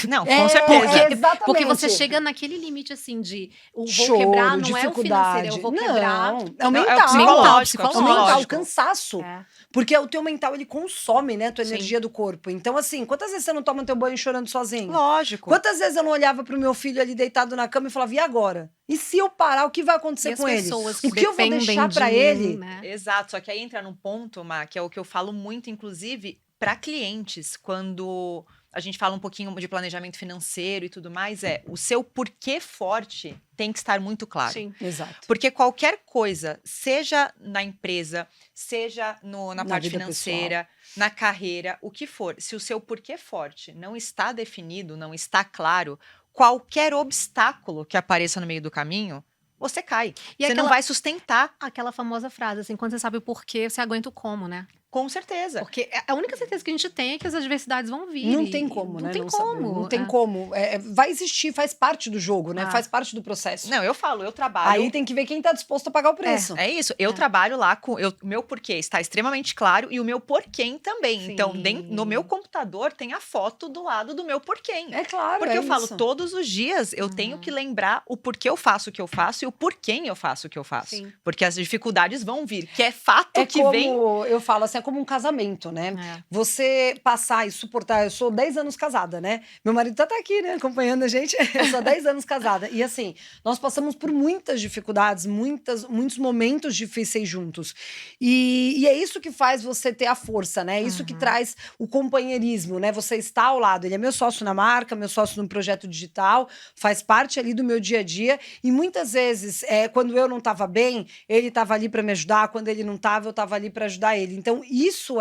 Não, com certeza. Exatamente. Porque você chega naquele limite, assim, de vou Choro, quebrar, não é o dificuldade. financeiro, eu vou quebrar. Não, é o Não, mental. é o psicológico, É o mental, o cansaço. É. Porque o teu mental, ele consome, né, a tua Sim. energia do corpo. Então, assim, quantas vezes você não toma teu banho chorando sozinho? Lógico. Quantas vezes eu não olhava pro meu filho ali deitado na cama e falava, e agora? E se eu parar, o que vai acontecer E as com ele? pessoas que O que eu vou dependem deixar de pra mim, ele? né? Exato, só que aí entra num ponto, Má, que é o que eu falo muito, inclusive, para clientes, quando a gente fala um pouquinho de planejamento financeiro e tudo mais, o seu porquê forte tem que estar muito claro. Sim. Exato. Porque qualquer coisa, seja na empresa, seja na parte vida financeira, na carreira, o que for, se o seu porquê forte não está definido, não está claro, qualquer obstáculo que apareça no meio do caminho, você cai. E Você não vai sustentar. Aquela famosa frase, assim, quando você sabe o porquê, você aguenta o como, né? Com certeza. Porque a única certeza que a gente tem é que as adversidades vão vir. Não tem como, não né? Tem não como. saber. Não tem como. Vai existir, faz parte do jogo, né? Ah. Faz parte do processo. Não, eu falo, eu trabalho. Aí tem que ver quem tá disposto a pagar o preço. É isso. Eu trabalho lá com. O meu porquê está extremamente claro e o meu porquê também. Sim. Então, no meu computador tem a foto do lado do meu porquê. É claro. Porque eu falo, isso. todos os dias eu tenho que lembrar o porquê eu faço o que eu faço e o porquê eu faço o que eu faço. Sim. Porque as dificuldades vão vir, que é fato É que como, vem. eu falo assim, é como um casamento, né? É. Você passar e suportar, eu sou 10 anos casada, né? Meu marido tá aqui, né, acompanhando a gente, eu sou 10 anos casada. E assim, nós passamos por muitas dificuldades, muitos momentos difíceis juntos. E é isso que faz você ter a força, né? É isso que traz o companheirismo, né? Você está ao lado, ele é meu sócio na marca, meu sócio no projeto digital, faz parte ali do meu dia a dia. E muitas vezes, quando eu não estava bem, ele estava ali para me ajudar, quando ele não estava, eu estava ali para ajudar ele. Então, isso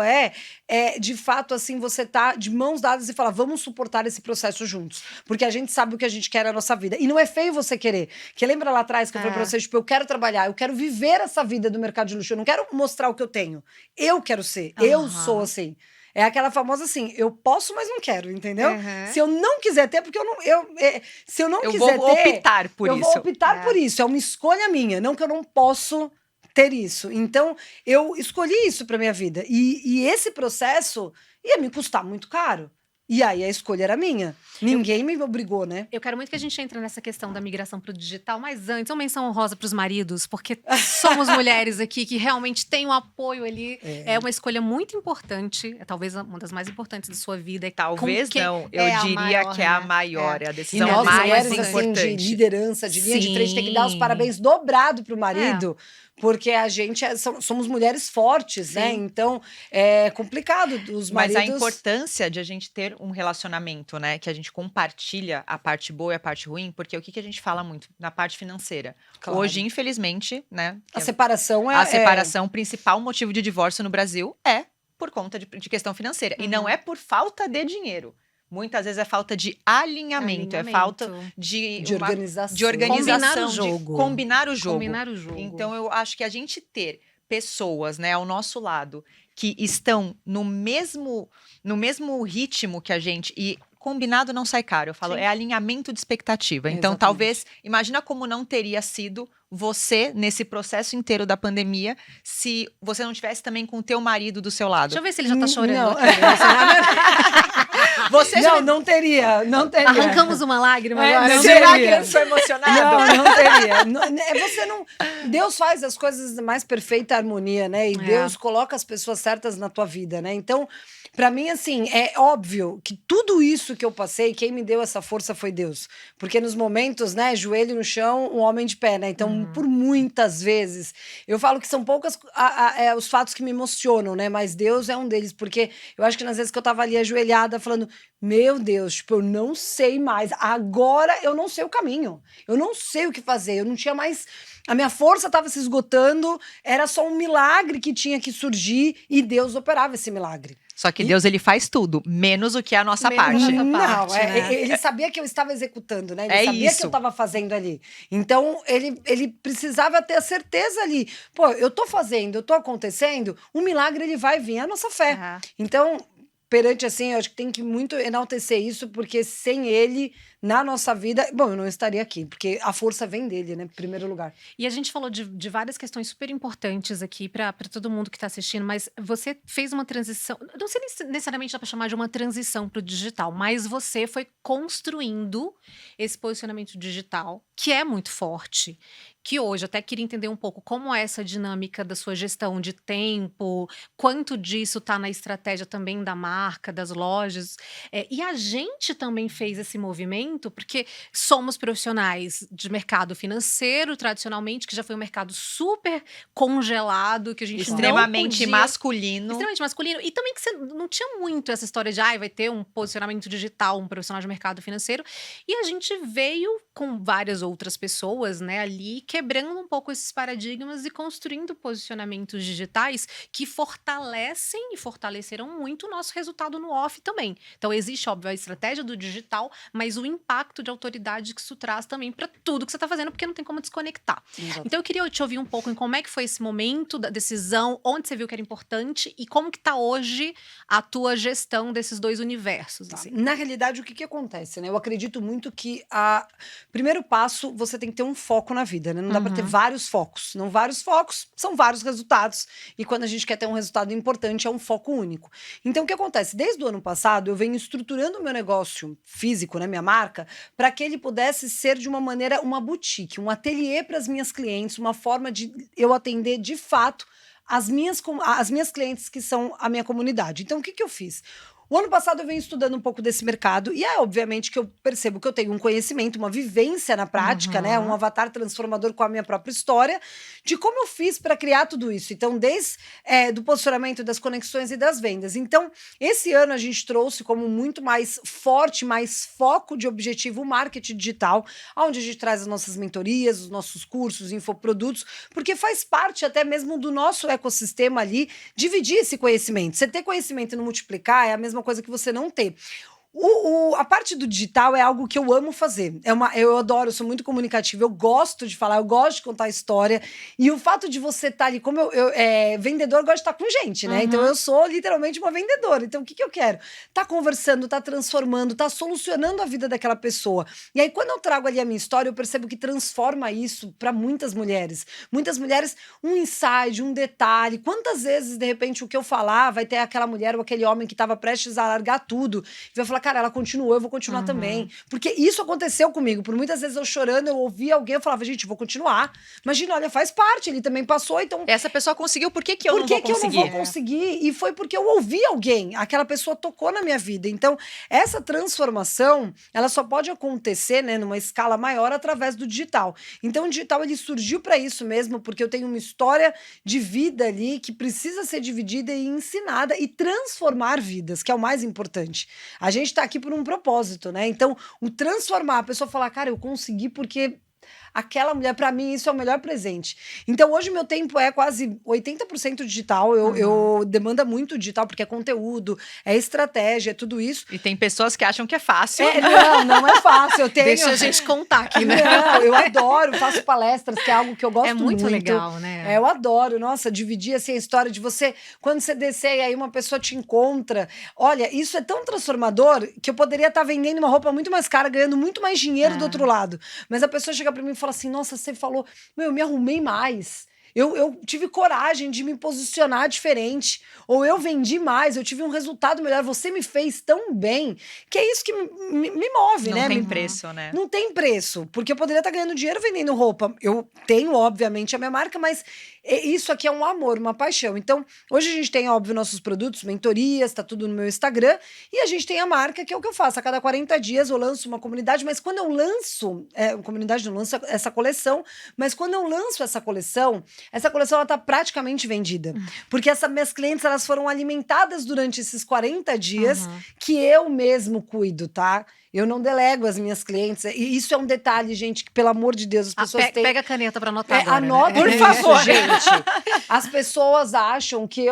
de fato, assim, você tá de mãos dadas e falar, vamos suportar esse processo juntos. Porque a gente sabe o que a gente quer na nossa vida. E não é feio você querer. Que lembra lá atrás que eu falei pra vocês, tipo, eu quero trabalhar, eu quero viver essa vida do mercado de luxo, eu não quero mostrar o que eu tenho. Eu quero ser, eu sou assim. É aquela famosa assim, eu posso, mas não quero, entendeu? Se eu não quiser ter, porque se eu não quiser vou ter, optar por eu isso. vou optar por isso. É uma escolha minha, não que eu não posso ter isso. Então, eu escolhi isso para minha vida. E esse processo ia me custar muito caro. E aí a escolha era minha. Ninguém me obrigou, né? Eu quero muito que a gente entre nessa questão da migração para o digital, mas antes, uma menção honrosa para os maridos, porque somos mulheres aqui que realmente têm um apoio ali. É uma escolha muito importante, talvez uma das mais importantes da sua vida. Talvez não, eu diria que é a maior, é a E decisão nós, mais mulheres, assim, importante. de liderança, de linha de frente, tem que dar os Sim. parabéns dobrado pro marido, porque a gente somos mulheres fortes, né? Então, é complicado os Mas maridos... a importância de a gente ter um relacionamento, né? Que a gente compartilha a parte boa e a parte ruim, porque o que a gente fala muito na parte financeira? Claro. Hoje, infelizmente, né? A separação A separação, principal motivo de divórcio no Brasil é por conta de questão financeira. E não é por falta de dinheiro. Muitas vezes é falta de alinhamento. É falta de organização. de organização, Combinar o jogo. de combinar o jogo. Combinar o jogo. Então, eu acho que a gente ter pessoas, né, ao nosso lado que estão no mesmo ritmo que a gente e combinado não sai caro. Eu falo, Sim. é alinhamento de expectativa. Então, Exatamente. talvez, imagina como não teria sido você nesse processo inteiro da pandemia se você não tivesse também com o teu marido do seu lado. Deixa eu ver se ele já tá chorando. Não. Aqui. Você já... Não teria. Arrancamos uma lágrima agora. não Será que teria. ele ficou emocionado? Não teria. Você não. Deus faz as coisas na mais perfeita harmonia, né? E Deus coloca as pessoas certas na tua vida, né? Então, pra mim, assim, é óbvio que tudo isso que eu passei, quem me deu essa força foi Deus. Porque nos momentos, né, joelho no chão, um homem de pé, né? Então, por muitas vezes, eu falo que são poucas os fatos que me emocionam, né? Mas Deus é um deles, porque eu acho que nas vezes que eu tava ali ajoelhada, falando, Meu Deus, tipo, eu não sei mais. Agora eu não sei o caminho. Eu não sei o que fazer. Eu não tinha mais. A minha força estava se esgotando. Era só um milagre que tinha que surgir e Deus operava esse milagre. Só que Deus, ele faz tudo, menos o que é a nossa Menos parte. a nossa parte, Não, né? ele sabia que eu estava executando, né? Ele É sabia que isso. eu estava fazendo ali. Então, ele precisava ter a certeza ali. Pô, eu tô fazendo, eu tô acontecendo, o milagre ele vai vir, é a nossa fé. Ah. Então, perante assim, eu acho que tem que muito enaltecer isso, porque sem ele, na nossa vida, bom, eu não estaria aqui, porque a força vem dele, né, em primeiro lugar. E a gente falou de várias questões super importantes aqui para todo mundo que está assistindo, mas você fez uma transição, não sei necessariamente dá para chamar de uma transição para o digital, mas você foi construindo esse posicionamento digital, que é muito forte, que hoje eu até queria entender um pouco como é essa dinâmica da sua gestão de tempo, quanto disso está na estratégia também da marca, das lojas. E a gente também fez esse movimento, porque somos profissionais de mercado financeiro, tradicionalmente, que já foi um mercado super congelado, que a gente Extremamente não podia... masculino. Extremamente masculino. E também que você não tinha muito essa história de, vai ter um posicionamento digital, um profissional de mercado financeiro. E a gente veio com várias outras pessoas, né, ali, quebrando um pouco esses paradigmas e construindo posicionamentos digitais que fortalecem e fortaleceram muito o nosso resultado no off também. Então, existe, óbvio, a estratégia do digital, mas o impacto de autoridade que isso traz também para tudo que você está fazendo, porque não tem como desconectar. Exato. Então, eu queria te ouvir um pouco em como é que foi esse momento da decisão, onde você viu que era importante e como que está hoje a tua gestão desses dois universos. Assim. Na realidade, o que acontece, né? Eu acredito muito que primeiro passo, você tem que ter um foco na vida, né? Não dá para ter vários focos. Não vários focos, são vários resultados. E quando a gente quer ter um resultado importante, é um foco único. Então, o que acontece? Desde o ano passado, eu venho estruturando o meu negócio físico, né? Minha marca, para que ele pudesse ser de uma maneira, uma boutique, um ateliê para as minhas clientes, uma forma de eu atender de fato as minhas clientes que são a minha comunidade. Então, o que eu fiz? O ano passado eu venho estudando um pouco desse mercado e obviamente que eu percebo que eu tenho um conhecimento, uma vivência na prática, né? Um avatar transformador com a minha própria história, de como eu fiz para criar tudo isso. Então, desde do posicionamento, das conexões e das vendas. Então, esse ano a gente trouxe como muito mais forte, mais foco de objetivo o marketing digital, onde a gente traz as nossas mentorias, os nossos cursos, infoprodutos, porque faz parte até mesmo do nosso ecossistema ali, dividir esse conhecimento. Você ter conhecimento e não multiplicar é a mesma coisa que você não ter. A parte do digital é algo que eu amo fazer. Eu adoro, eu sou muito comunicativa, eu gosto de falar, eu gosto de contar história. E o fato de você estar ali, como vendedor, gosta de estar com gente, né? Então eu sou literalmente uma vendedora. Então o que eu quero? Tá conversando, tá transformando, tá solucionando a vida daquela pessoa. E aí, quando eu trago ali a minha história, eu percebo que transforma isso para muitas mulheres. Muitas mulheres, um insight, um detalhe. Quantas vezes, de repente, o que eu falar vai ter aquela mulher ou aquele homem que estava prestes a largar tudo e vai falar, cara, ela continuou, eu vou continuar também. Porque isso aconteceu comigo. Por muitas vezes eu chorando, eu ouvia alguém, eu falava, gente, vou continuar. Imagina, olha, faz parte, ele também passou, então... Essa pessoa conseguiu, por que eu não vou conseguir? Por que eu não vou conseguir? E foi porque eu ouvi alguém, aquela pessoa tocou na minha vida. Então, essa transformação, ela só pode acontecer, né, numa escala maior através do digital. Então, o digital, ele surgiu para isso mesmo, porque eu tenho uma história de vida ali que precisa ser dividida e ensinada e transformar vidas, que é o mais importante. A gente tá aqui por um propósito, né? Então, o transformar, a pessoa falar, cara, eu consegui porque aquela mulher, pra mim, isso é o melhor presente. Então, hoje, meu tempo é quase 80% digital. Eu demanda muito digital, porque é conteúdo, é estratégia, é tudo isso. E tem pessoas que acham que é fácil. Não é fácil. Deixa a gente contar aqui, né? Não, eu adoro, faço palestras, que é algo que eu gosto muito. É muito legal, né? Eu adoro. Nossa, dividir assim, a história de você, quando você descer e aí uma pessoa te encontra. Olha, isso é tão transformador que eu poderia estar vendendo uma roupa muito mais cara, ganhando muito mais dinheiro do outro lado. Mas a pessoa chega pra mim e fala assim, nossa, você falou, eu me arrumei mais. Eu tive coragem de me posicionar diferente. Ou eu vendi mais, eu tive um resultado melhor. Você me fez tão bem. Que é isso que me move, né? Não tem preço, né? Não tem preço. Porque eu poderia estar ganhando dinheiro vendendo roupa. Eu tenho, obviamente, a minha marca, mas isso aqui é um amor, uma paixão. Então, hoje a gente tem, óbvio, nossos produtos, mentorias, tá tudo no meu Instagram. E a gente tem a marca, que é o que eu faço. A cada 40 dias eu lanço uma comunidade. Mas quando eu lanço... comunidade não lança essa coleção. Mas quando eu lanço essa coleção... essa coleção ela tá praticamente vendida. Porque essas minhas clientes, elas foram alimentadas durante esses 40 dias que eu mesmo cuido, tá? Eu não delego as minhas clientes. E isso é um detalhe, gente, que pelo amor de Deus, as pessoas têm... Pega a caneta pra anotar agora, Anota, né? por favor, gente. As pessoas acham que,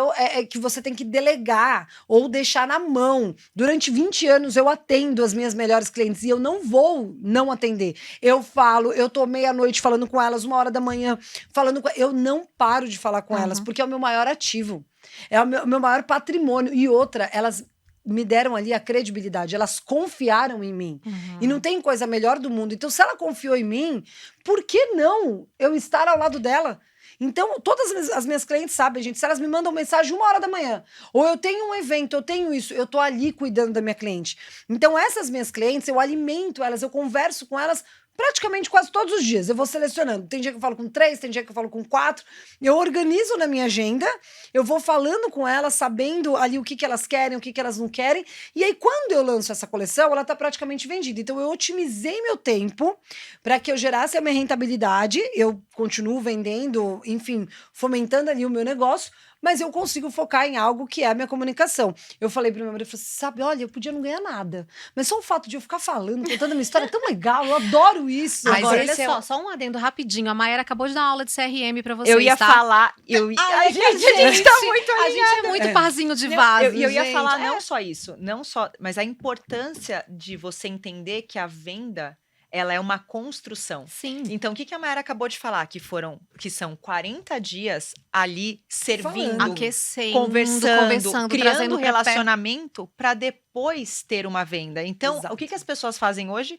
que você tem que delegar ou deixar na mão. Durante 20 anos eu atendo as minhas melhores clientes e eu não vou não atender. Eu falo, eu tô meia-noite falando com elas, 1h da manhã falando com... Eu não paro de falar com elas, porque é o meu maior ativo. É o meu maior patrimônio. E outra, elas me deram ali a credibilidade, elas confiaram em mim. E não tem coisa melhor do mundo. Então, se ela confiou em mim, por que não eu estar ao lado dela? Então, todas as minhas clientes sabem, gente, se elas me mandam mensagem 1h da manhã, ou eu tenho um evento, eu tenho isso, eu tô ali cuidando da minha cliente. Então, essas minhas clientes, eu alimento elas, eu converso com elas praticamente quase todos os dias. Eu vou selecionando. Tem dia que eu falo com 3, tem dia que eu falo com 4. Eu organizo na minha agenda, eu vou falando com elas, sabendo ali o que elas querem, o que elas não querem. E aí, quando eu lanço essa coleção, ela tá praticamente vendida. Então, eu otimizei meu tempo para que eu gerasse a minha rentabilidade. Eu continuo vendendo, enfim, fomentando ali o meu negócio, mas eu consigo focar em algo que é a minha comunicação. Eu falei pro meu marido, eu falei, sabe, olha, eu podia não ganhar nada, mas só o fato de eu ficar falando, contando uma história é tão legal, eu adoro isso. Agora, olha esse só um adendo rapidinho. A Mayara acabou de dar uma aula de CRM pra vocês, Eu ia tá? falar... Ai, gente, a gente tá muito A gente é muito parzinho de vaso, eu ia gente. falar não só isso, não só, mas a importância de você entender que a venda, ela é uma construção. Sim. Então, o que a Mayara acabou de falar? Que são 40 dias ali servindo, Aquecendo, conversando, criando trazendo um pra perto. relacionamento para depois ter uma venda. Então, Exato. o que as pessoas fazem hoje?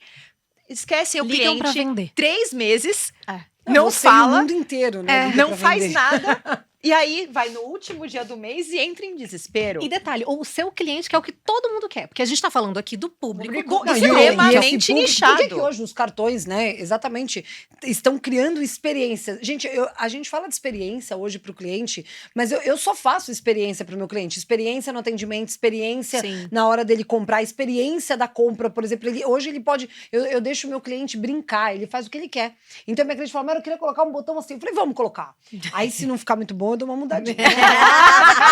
Esquecem o Ligam pra cliente, vender. 3 meses, É. não você e o fala, mundo inteiro, né? liga não pra faz vender. nada, e aí vai no último dia do mês e entra em desespero. E detalhe, o seu cliente, que é o que todo mundo quer. Porque a gente tá falando aqui do público. Público Não, extremamente esse público, nichado. Por que hoje os cartões, né, exatamente, estão criando experiências? Gente, a gente fala de experiência hoje para o cliente, mas eu só faço experiência para o meu cliente. Experiência no atendimento, experiência Sim. na hora dele comprar, experiência da compra, por exemplo. Hoje ele pode... Eu deixo o meu cliente brincar, ele faz o que ele quer. Então, minha cliente fala, mas eu queria colocar um botão assim. Eu falei, vamos colocar. Aí, se não ficar muito bom, eu dou uma mudadinha.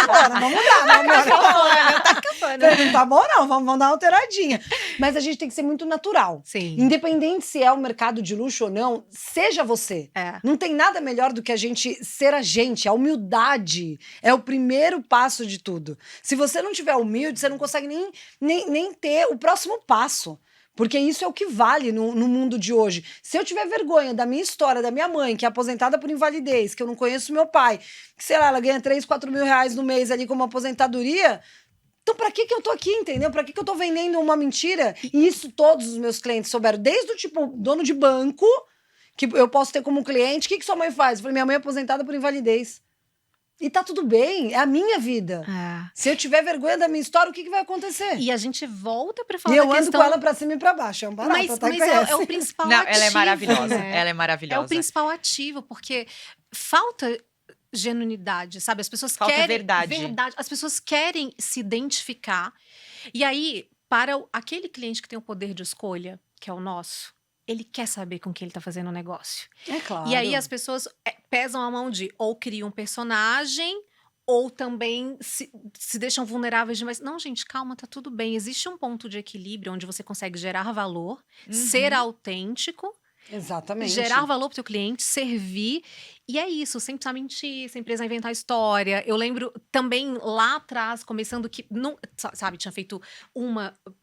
Vamos mudar, não tá bom não, vamos dar uma alteradinha. Mas a gente tem que ser muito natural. Sim. Independente se é o mercado de luxo ou não, seja você. É. Não tem nada melhor do que a gente ser a gente. A humildade é o primeiro passo de tudo. Se você não tiver humilde, você não consegue nem ter o próximo passo. Porque isso é o que vale no mundo de hoje. Se eu tiver vergonha da minha história, da minha mãe, que é aposentada por invalidez, que eu não conheço meu pai, que, sei lá, ela ganha 3, 4 mil reais no mês ali como aposentadoria, então pra que eu tô aqui, entendeu? Pra que eu tô vendendo uma mentira? E isso todos os meus clientes souberam. Desde o tipo, dono de banco, que eu posso ter como cliente. O que sua mãe faz? Eu falei, minha mãe é aposentada por invalidez. E tá tudo bem, é a minha vida. É. Se eu tiver vergonha da minha história, o que vai acontecer? E a gente volta pra falar E eu da ando questão... com ela pra cima e pra baixo. É um barato, Mas tá? é o principal Não, ativo. ela é maravilhosa. Né? Ela é É maravilhosa. o principal ativo, porque falta genuinidade, sabe? As pessoas Falta querem... verdade. As pessoas querem se identificar. E aí, para aquele cliente que tem o poder de escolha, que é o nosso, ele quer saber com quem ele tá fazendo o negócio. É claro. E aí as pessoas pesam a mão de ou criam um personagem ou também se deixam vulneráveis demais. Não, gente, calma, tá tudo bem. Existe um ponto de equilíbrio onde você consegue gerar valor, ser autêntico, Exatamente. gerar valor pro teu cliente, servir. E é isso, sem precisar mentir, sem precisar inventar história. Eu lembro também lá atrás, começando que, não, sabe, tinha feito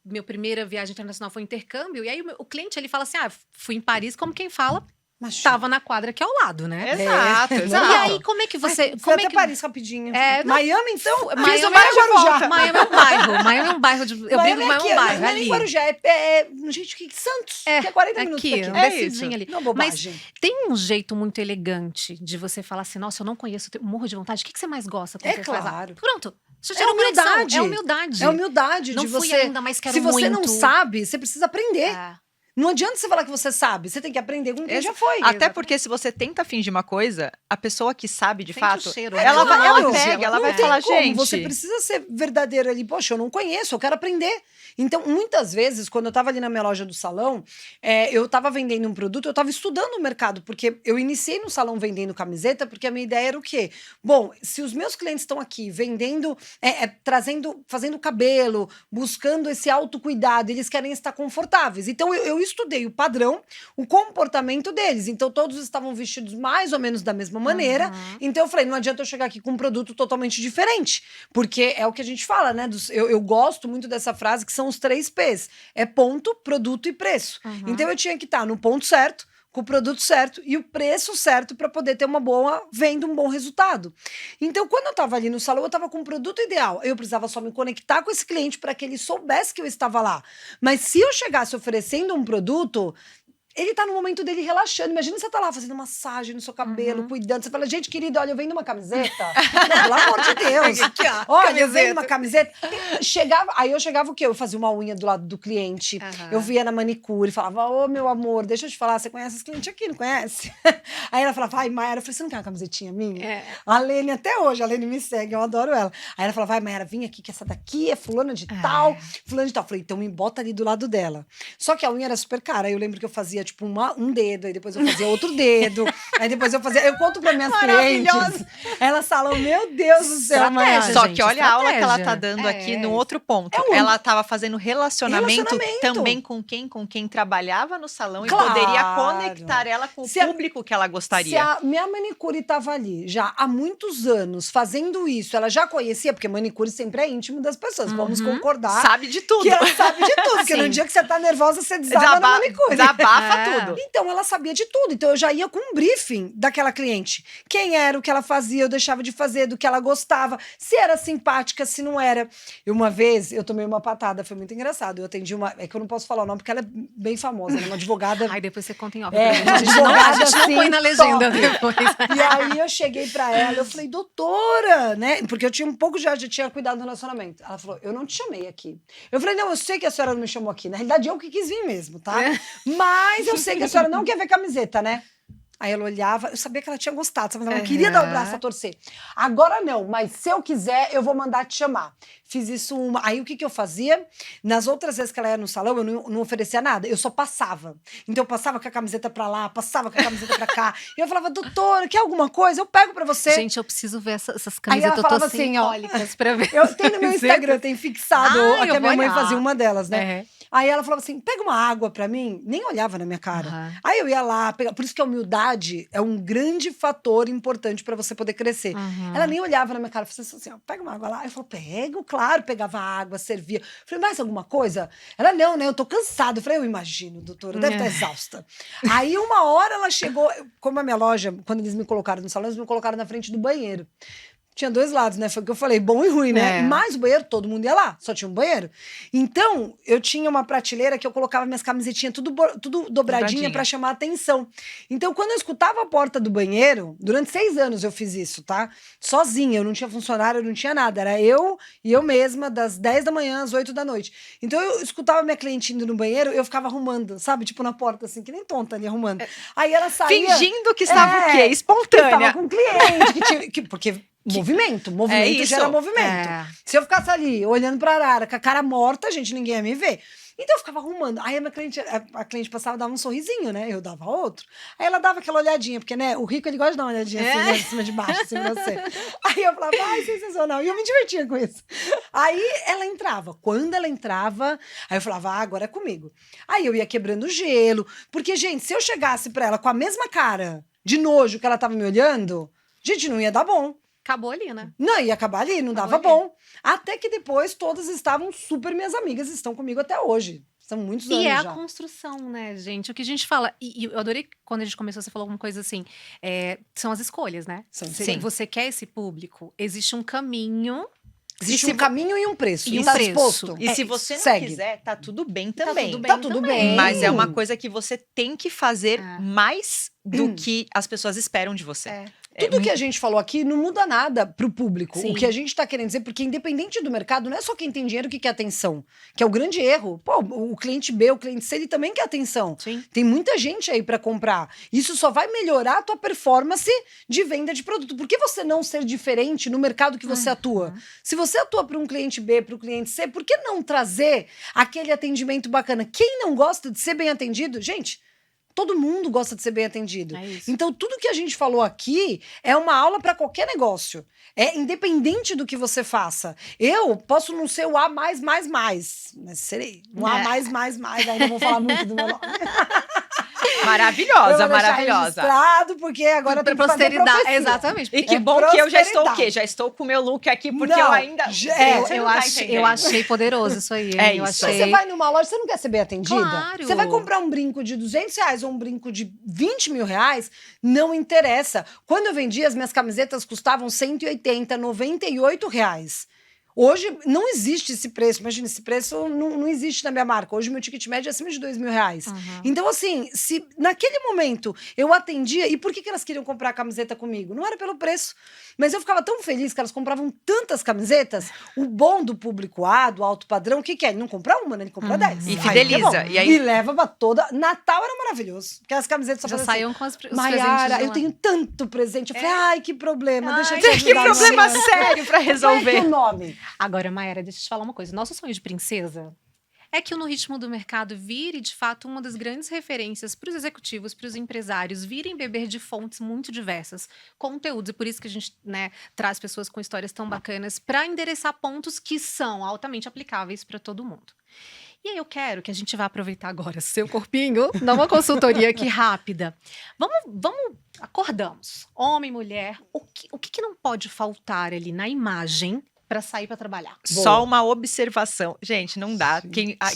minha primeira viagem internacional foi um intercâmbio, e aí o cliente, ele fala assim, fui em Paris, como quem fala, Mas tava na quadra aqui ao lado, né? Exato, exato. E aí, como é que você... Foi como até é que... Paris rapidinho. Não, Miami, então? Miami, Miami é um bairro. Miami é um bairro. Eu brinco, Miami é um bairro, não é ali. nem Guarujá, gente, que Santos, que é 40 minutos aqui, daqui. É descidinho isso. ali. Não, bobagem. Mas tem um jeito muito elegante de você falar assim, nossa, eu não conheço, eu morro de vontade. O que você mais gosta quando É você faz lá? claro. Pronto. Você É gerou conexão. humildade. É humildade. É humildade Não de fui você... ainda, mas quero Se você não muito. sabe, você precisa aprender. É. Não adianta você falar que você sabe, você tem que aprender com quem já foi. Até porque se você tenta fingir uma coisa, a pessoa que sabe de Sente fato, o cheiro, ela, né? vai, ela Claro. pega, ela Não vai tem falar, como, gente. você precisa ser verdadeiro ali. Poxa, eu não conheço, eu quero aprender. Então, muitas vezes, quando eu tava ali na minha loja do salão, eu tava vendendo um produto, eu tava estudando o mercado, porque eu iniciei no salão vendendo camiseta, porque a minha ideia era o quê? Bom, se os meus clientes estão aqui vendendo, fazendo cabelo, buscando esse autocuidado, eles querem estar confortáveis. Então, eu estudei o padrão, o comportamento deles. Então, todos estavam vestidos mais ou menos da mesma maneira. Então, eu falei, não adianta eu chegar aqui com um produto totalmente diferente. Porque é o que a gente fala, né? Eu gosto muito dessa frase, que são os 3 P's. É ponto, produto e preço. Então, eu tinha que estar no ponto certo, com o produto certo e o preço certo para poder ter uma boa venda, um bom resultado. Então, quando eu estava ali no salão, eu estava com o produto ideal. Eu precisava só me conectar com esse cliente para que ele soubesse que eu estava lá. Mas se eu chegasse oferecendo um produto, ele tá no momento dele relaxando. Imagina você tá lá fazendo massagem no seu cabelo, cuidando. Você fala, gente, querido, olha, eu vendo uma camiseta. Não, pelo amor de Deus. Aqui, ó, Olha, eu vendo uma camiseta. Aí eu chegava o quê? Eu fazia uma unha do lado do cliente. Eu via na manicure, falava, ô, meu amor, deixa eu te falar, você conhece esse cliente aqui, não conhece? Aí ela falava, ai, Mayara, eu falei, você não quer uma camisetinha minha? A Lene, até hoje, a Lene me segue, eu adoro ela. Aí ela falava, vai, Mayara, vem aqui, que essa daqui é fulana de tal, fulana de tal. Eu falei, então me bota ali do lado dela. Só que a unha era super cara. Aí eu lembro que eu fazia, tipo, um dedo, aí depois eu fazia outro dedo, aí depois eu fazia. Eu conto para minhas clientes. Elas falam, meu Deus do céu, Mayara. Só gente, que olha a aula que ela estratégia. tá dando aqui no outro ponto. É um- Ela tava fazendo relacionamento Relacionamento. também com quem trabalhava no salão Claro. e poderia conectar ela com Se o a- público que ela Se gostaria. a minha manicure estava ali já há muitos anos fazendo isso, ela já conhecia, porque manicure sempre é íntimo das pessoas, vamos concordar. Sabe de tudo. Que ela sabe de tudo, porque no Sim. dia que você tá nervosa, você desaba na manicure. Desabafa tudo. Então, ela sabia de tudo. Então, eu já ia com um briefing daquela cliente. Quem era, o que ela fazia, eu deixava de fazer, do que ela gostava, se era simpática, se não era. E uma vez, eu tomei uma patada, foi muito engraçado. Eu atendi uma... É que eu não posso falar o nome, porque ela é bem famosa, ela é uma advogada... Ai, depois você conta em off. É, pra gente. A gente não assim, põe na legenda top. depois. E aí eu cheguei pra ela, eu falei, doutora, né? Porque eu tinha um pouco já tinha cuidado do relacionamento. Ela falou, eu não te chamei aqui. Eu falei, não, eu sei que a senhora não me chamou aqui. Na realidade, eu que quis vir mesmo, tá? Mas eu sei que a senhora não quer ver camiseta, né? Aí ela olhava, eu sabia que ela tinha gostado, sabe? Mas ela não queria dar o braço a torcer. Agora não, mas se eu quiser, eu vou mandar te chamar. Fiz isso uma. Aí o que eu fazia? Nas outras vezes que ela ia no salão, eu não oferecia nada, eu só passava. Então eu passava com a camiseta pra lá, passava com a camiseta pra cá. E eu falava, doutora, quer alguma coisa? Eu pego pra você. Gente, eu preciso ver essas Aí ela camisetas. Eu falava tô assim, ó, simbólicas pra ver. Eu tenho no meu Instagram, tem fixado Ah, a que eu a minha vou mãe olhar. fazia uma delas, né? É. Aí ela falava assim: pega uma água pra mim. Nem olhava na minha cara. Aham. Aí eu ia lá, por isso que a humildade é um grande fator importante pra você poder crescer. Ela nem olhava na minha cara, falava assim: ó, pega uma água lá. Aí eu falei: pego, claro, pegava água, servia. Falei: mais alguma coisa? Ela: não, né? Eu tô cansada. Eu falei: eu imagino, doutora, deve estar exausta. Aí uma hora ela chegou, como a minha loja, quando eles me colocaram no salão, eles me colocaram na frente do banheiro. Tinha dois lados, né? Foi o que eu falei, bom e ruim, né? É. Mas o banheiro, todo mundo ia lá, só tinha um banheiro. Então, eu tinha uma prateleira que eu colocava minhas camisetinhas tudo dobradinha Dobradinha. pra chamar atenção. Então, quando eu escutava a porta do banheiro, durante 6 anos eu fiz isso, tá? Sozinha, eu não tinha funcionário, eu não tinha nada. Era eu e eu mesma, das 10 da manhã às 8 da noite. Então, eu escutava minha cliente indo no banheiro, eu ficava arrumando, sabe? Tipo, na porta, assim, que nem tonta ali, arrumando. Aí ela saía... Fingindo que estava o quê? que Espontânea. estava com cliente, porque... Movimento isso. gera movimento. É. Se eu ficasse ali olhando pra arara com a cara morta, gente, ninguém ia me ver. Então eu ficava arrumando. Aí a cliente passava, dava um sorrisinho, né? Eu dava outro. Aí ela dava aquela olhadinha, porque, né, o rico ele gosta de dar uma olhadinha assim, né, de cima de baixo, assim, pra você. Aí eu falava, ai, sensacional. E eu me divertia com isso. Aí ela entrava. Quando ela entrava, aí eu falava, agora é comigo. Aí eu ia quebrando o gelo. Porque, gente, se eu chegasse pra ela com a mesma cara de nojo que ela tava me olhando, gente, não ia dar bom. Acabou ali, né? Não, ia acabar ali, não dava Acabou bom. Até que depois todas estavam super minhas amigas, estão comigo até hoje. São muitos anos E é já. a construção, né, gente? O que a gente fala. E eu adorei quando a gente começou, você falou alguma coisa assim. São as escolhas, né? Sim. Você quer esse público, existe um caminho. Existe um caminho e um preço. E um tá preço. disposto? E se você não segue. quiser, tá tudo bem Tá também. tudo bem. Tá tudo também. bem. Mas é uma coisa que você tem que fazer É. mais do que as pessoas esperam de você. Tudo que a gente falou aqui não muda nada pro público. Sim. O que a gente tá querendo dizer, porque independente do mercado, não é só quem tem dinheiro que quer atenção, que é o grande erro. Pô, o cliente B, o cliente C, ele também quer atenção. Sim. Tem muita gente aí pra comprar. Isso só vai melhorar a tua performance de venda de produto. Por que você não ser diferente no mercado que você atua? Se você atua para um cliente B, para o cliente C, por que não trazer aquele atendimento bacana? Quem não gosta de ser bem atendido? Gente, todo mundo gosta de ser bem atendido. É isso. Então, tudo que a gente falou aqui é uma aula para qualquer negócio. É independente do que você faça. Eu posso não ser o A+++, mas serei um A+++, ainda vou falar muito do meu nome. Maravilhosa, Eu vou deixar maravilhosa. registrado, porque agora tem que fazer Posteridade. profecia. Exatamente. E que É bom que eu já estou o prosperidade. quê? Já estou com o meu look aqui, porque Não, eu ainda... Você não tá entendendo. Eu achei poderoso isso aí. É eu isso. achei... Mas você vai numa loja, você não quer ser bem atendida? Claro. Você vai comprar um brinco de R$200 ou um brinco de R$20 mil, não interessa. Quando eu vendia, as minhas camisetas custavam R$180, R$98. Hoje não existe esse preço. Imagina, esse preço não existe na minha marca. Hoje meu ticket médio é acima de R$2 mil. Então, assim, se naquele momento eu atendia... E por que elas queriam comprar a camiseta comigo? Não era pelo preço. Mas eu ficava tão feliz que elas compravam tantas camisetas. O bom do público A, do alto padrão, o que é? Ele não compra uma, né? Ele compra 10. E Aí, fideliza. tá bom. E aí- E leva pra toda... Natal era maravilhoso. Aquelas camisetas só Já faziam assim, saíam com os presentes. Maiara, de eu lá. tenho tanto presente. Eu falei, ai, que problema, deixa eu Ai, te ajudar. que problema Luciana. sério pra Qual é resolver. que é o nome? Agora, Mayara, deixa eu te falar uma coisa. Nosso sonho de princesa é que o No Ritmo do Mercado vire, de fato, uma das grandes referências para os executivos, para os empresários, virem beber de fontes muito diversas, conteúdos. E por isso que a gente, né, traz pessoas com histórias tão bacanas para endereçar pontos que são altamente aplicáveis para todo mundo. E aí eu quero que a gente vá aproveitar agora seu corpinho, dar uma consultoria aqui rápida. Acordamos. Homem, mulher, o que não pode faltar ali na imagem para sair para trabalhar? Só uma observação. Gente, não dá.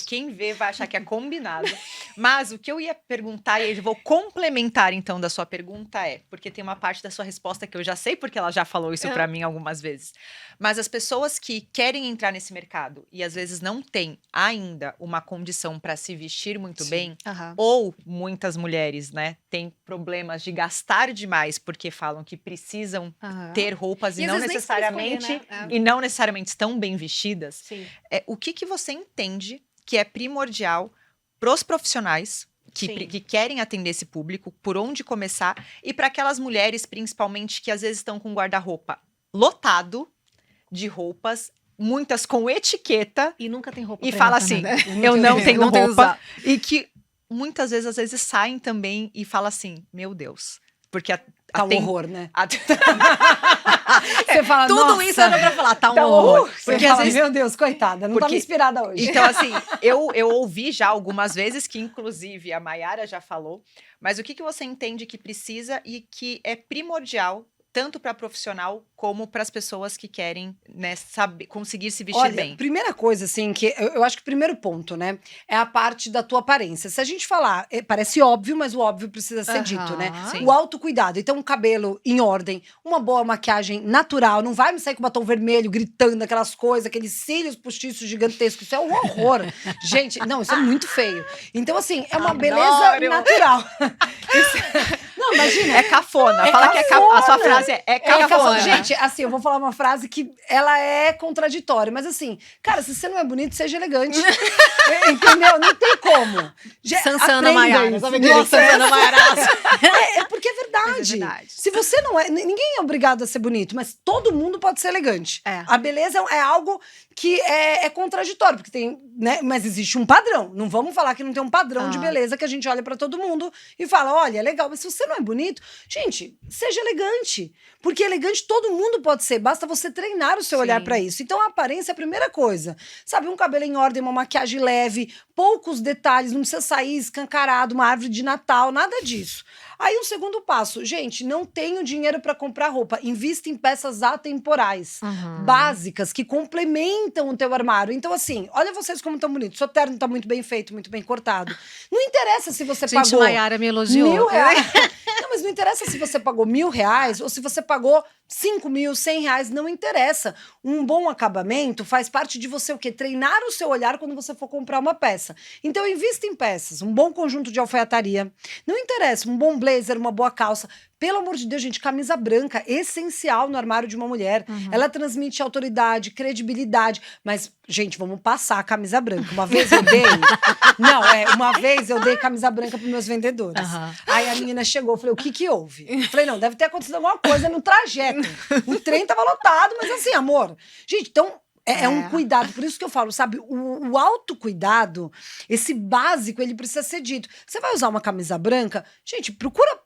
Quem vê vai achar que é combinado. Mas o que eu ia perguntar, e eu vou complementar então da sua pergunta porque tem uma parte da sua resposta que eu já sei, porque ela já falou isso pra mim algumas vezes. Mas as pessoas que querem entrar nesse mercado e às vezes não têm ainda uma condição para se vestir muito bem, Aham. ou muitas mulheres, né, têm problemas de gastar demais porque falam que precisam Aham. ter roupas e E às não vezes nem sabe necessariamente escolher, né? e não necessariamente estão bem vestidas. Sim. O que você entende que é primordial para os profissionais Sim. que querem atender esse público, por onde começar, e para aquelas mulheres, principalmente, que às vezes estão com guarda-roupa lotado de roupas, muitas com etiqueta, E nunca tem roupa e pra fala entrar, assim, né? eu não tenho Não tenho roupa, usar. e que muitas vezes, às vezes, saem também e falam assim, meu Deus, porque Tá um horror, né? a- Você fala, Tudo nossa, isso era pra falar, tá um Tá um horror. horror. Você Porque às fala, vezes- meu Deus, coitada, não Porque- tava inspirada hoje. Então, assim, eu ouvi já algumas vezes, que inclusive a Mayara já falou, mas o que você entende que precisa e que é primordial, tanto para profissional como para as pessoas que querem, né, conseguir se vestir Olha, bem? primeira coisa, assim, que eu acho que o primeiro ponto, né, é a parte da tua aparência. Se a gente falar, parece óbvio, mas o óbvio precisa ser Aham. dito, né? Sim. O autocuidado. Então, um cabelo em ordem, uma boa maquiagem natural, não vai me sair com batom vermelho, gritando, aquelas coisas, aqueles cílios postiços gigantescos. Isso é um horror. Gente, não, isso é muito feio. Então, assim, é uma beleza Adoro. natural. Não, imagina. É cafona. É Fala que a sua cafona. frase é É cafona. cafona. Gente, assim, eu vou falar uma frase que ela é contraditória, mas assim, cara, se você não é bonito, seja elegante. Entendeu? Não tem como. Sansana Aprenda Maiara. isso. Sabe aquele Nossa, Sansana Maiara? é porque é verdade. Mas é verdade. Se você não é. Ninguém é obrigado a ser bonito, mas todo mundo pode ser elegante. É. A beleza é algo que é contraditório, porque tem, né? Mas existe um padrão. Não vamos falar que não tem um padrão de beleza que a gente olha pra todo mundo e fala: olha, é legal, mas se você não é bonito, gente, seja elegante. Porque elegante todo mundo pode ser, basta você treinar o seu olhar Sim. pra isso. Então a aparência é a primeira coisa. Sabe, um cabelo em ordem, uma maquiagem leve, poucos detalhes, não precisa sair escancarado, uma árvore de Natal, nada disso. Aí um segundo passo, gente, não tenho dinheiro pra comprar roupa, invista em peças atemporais, básicas, que complementam o teu armário. Então assim, olha vocês como estão bonitos, seu terno tá muito bem feito, muito bem cortado. Não interessa se você Gente, pagou Mayara me elogiou. R$1.000. Não, mas não interessa se você pagou R$1.000 ou se você pagou 5 mil, 100 reais, não interessa. Um bom acabamento faz parte de você o quê? Treinar o seu olhar quando você for comprar uma peça. Então, invista em peças, um bom conjunto de alfaiataria. Não interessa, um bom blazer, uma boa calça. Pelo amor de Deus, gente, camisa branca, essencial no armário de uma mulher. Ela transmite autoridade, credibilidade. Mas, gente, vamos passar a camisa branca. Uma vez eu dei... uma vez eu dei camisa branca para meus vendedores. Aí a menina chegou, eu falei, o que houve? Eu falei, não, deve ter acontecido alguma coisa no trajeto. O trem tava lotado, mas assim, amor. Gente, então... É um cuidado, por isso que eu falo, sabe? O autocuidado, esse básico, ele precisa ser dito. Você vai usar uma camisa branca? Gente, procura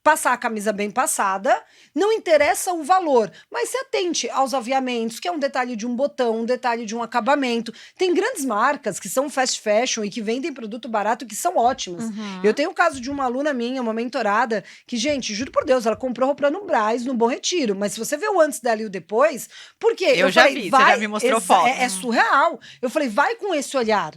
passar a camisa bem passada, não interessa o valor, mas se atente aos aviamentos, que é um detalhe de um botão, um detalhe de um acabamento. Tem grandes marcas que são fast fashion e que vendem produto barato que são ótimas. Eu tenho o caso de uma aluna minha, uma mentorada, que, gente, juro por Deus, ela comprou roupa no Brás, no Bom Retiro, mas se você vê o antes dela e o depois, porque eu já falei, vi, você já me mostrou foto. É surreal. Eu falei, vai com esse olhar.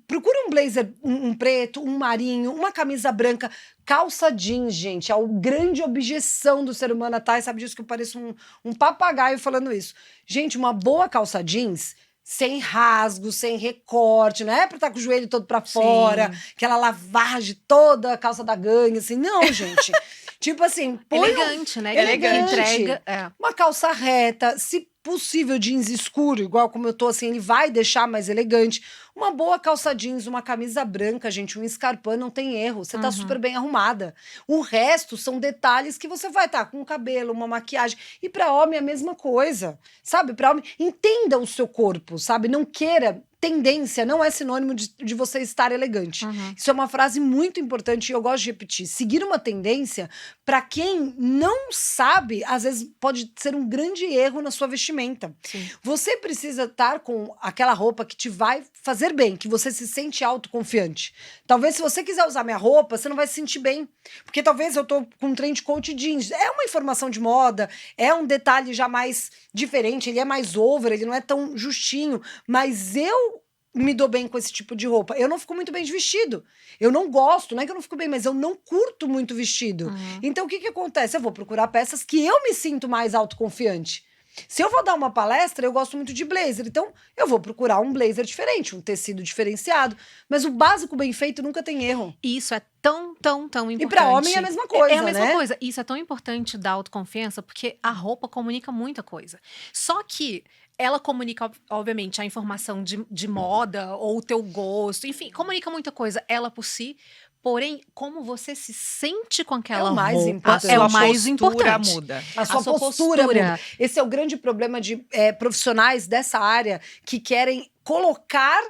Procura um blazer, um preto, um marinho, uma camisa branca, calça jeans, gente. É a grande objeção do ser humano, a Thay sabe disso, que eu pareço um papagaio falando isso. Gente, uma boa calça jeans, sem rasgo, sem recorte, não é pra estar com o joelho todo pra fora, aquela lavagem toda, a calça da gangue, assim. Não, gente. Tipo assim, elegante, né? Elegante. Entrega. Uma calça reta, se possível jeans escuro, igual como eu tô, assim, ele vai deixar mais elegante. Uma boa calça jeans, uma camisa branca, gente, um escarpão, não tem erro. Você tá super bem arrumada. O resto são detalhes que você vai estar com um cabelo, uma maquiagem. E pra homem é a mesma coisa, sabe? Pra homem, entenda o seu corpo, sabe? Não queira... Tendência não é sinônimo de você estar elegante. Isso é uma frase muito importante e eu gosto de repetir. Seguir uma tendência, para quem não sabe, às vezes pode ser um grande erro na sua vestimenta. Você precisa estar com aquela roupa que te vai fazer bem, que você se sente autoconfiante. Talvez se você quiser usar minha roupa, você não vai se sentir bem. Porque talvez eu tô com um trend coat jeans. É uma informação de moda, é um detalhe já mais diferente, ele é mais over, ele não é tão justinho, mas eu me dou bem com esse tipo de roupa. Eu não fico muito bem de vestido. Eu não gosto, não é que eu não fico bem, mas eu não curto muito vestido. Então, o que acontece? Eu vou procurar peças que eu me sinto mais autoconfiante. Se eu vou dar uma palestra, eu gosto muito de blazer. Então, eu vou procurar um blazer diferente, um tecido diferenciado. Mas o básico bem feito nunca tem erro. Isso é tão importante. E pra homem é a mesma coisa, É a mesma né? coisa. Isso é tão importante da autoconfiança, porque a roupa comunica muita coisa. Só que ela comunica, obviamente, a informação de moda ou o teu gosto. Enfim, comunica muita coisa, ela por si. Porém, como você se sente com aquela roupa é o mais importante. Muda. A sua postura muda. Esse é o grande problema de profissionais dessa área que querem colocar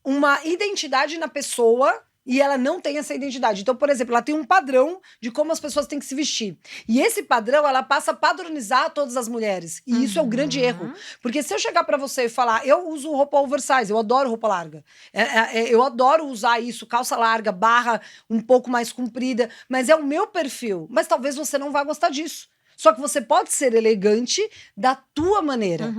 uma identidade na pessoa e ela não tem essa identidade. Então, por exemplo, ela tem um padrão de como as pessoas têm que se vestir. E esse padrão, ela passa a padronizar todas as mulheres. E isso é o grande erro. Porque se eu chegar pra você e falar, eu uso roupa oversize, eu adoro roupa larga. Eu adoro usar isso, calça larga, barra um pouco mais comprida, mas é o meu perfil. Mas talvez você não vá gostar disso. Só que você pode ser elegante da tua maneira.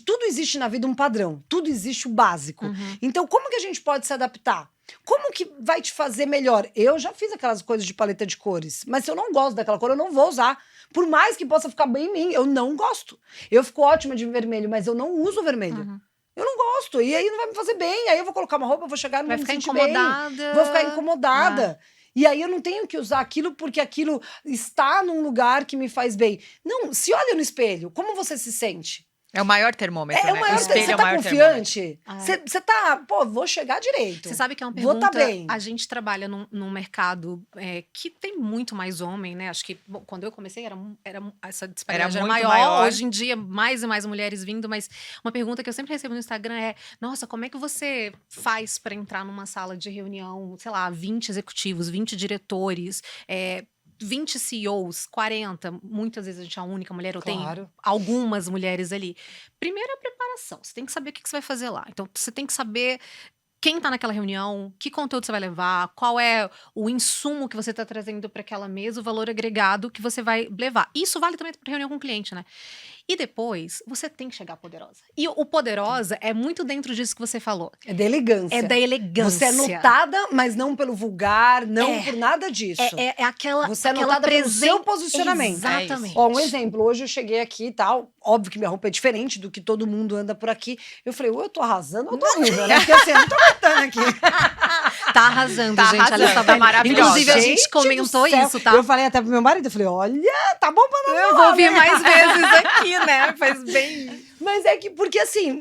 Tudo existe na vida um padrão. Tudo existe o básico. Então, como que a gente pode se adaptar? Como que vai te fazer melhor? Eu já fiz aquelas coisas de paleta de cores, mas se eu não gosto daquela cor, eu não vou usar. Por mais que possa ficar bem em mim, eu não gosto. Eu fico ótima de vermelho, mas eu não uso vermelho. Eu não gosto. E aí não vai me fazer bem. Aí eu vou colocar uma roupa, eu vou chegar e não me sentir bem. Vou ficar incomodada. E aí eu não tenho que usar aquilo porque aquilo está num lugar que me faz bem. Não, se olha no espelho, como você se sente? É o maior termômetro, né? Você tá confiante? Você tá, vou chegar direito. Você sabe que é uma pergunta, vou tá bem. A gente trabalha num mercado que tem muito mais homem, né? Acho que quando eu comecei essa disparidade era maior. Hoje em dia, mais e mais mulheres vindo, mas uma pergunta que eu sempre recebo no Instagram é, nossa, como é que você faz para entrar numa sala de reunião, sei lá, 20 executivos, 20 diretores, 20 CEOs, 40, muitas vezes a gente é a única mulher, ou tem algumas mulheres ali. Primeiro, a preparação. Você tem que saber o que você vai fazer lá. Então, você tem que saber quem tá naquela reunião, que conteúdo você vai levar, qual é o insumo que você tá trazendo para aquela mesa, o valor agregado que você vai levar. Isso vale também para reunião com o cliente, né? E depois, você tem que chegar poderosa. E o poderosa é muito dentro disso que você falou. É da elegância. É da elegância. Você é notada, mas não pelo vulgar, não por nada disso. É aquela Você é notada pelo seu posicionamento. Exatamente. Um exemplo, hoje eu cheguei aqui e tal, óbvio que minha roupa é diferente do que todo mundo anda por aqui. Eu falei, ou eu tô arrasando ou eu tô horrível, né? Porque assim, eu não tô aguentando aqui. Tá arrasando, Tá gente. Olha arrasando, só, tá maravilhosa. inclusive, a Gente gente comentou do céu. isso, tá? Eu falei até pro meu marido, eu falei, olha, tá bom pra Eu vou ouvir mais vezes aqui, né? Faz bem. Mas é que, porque assim,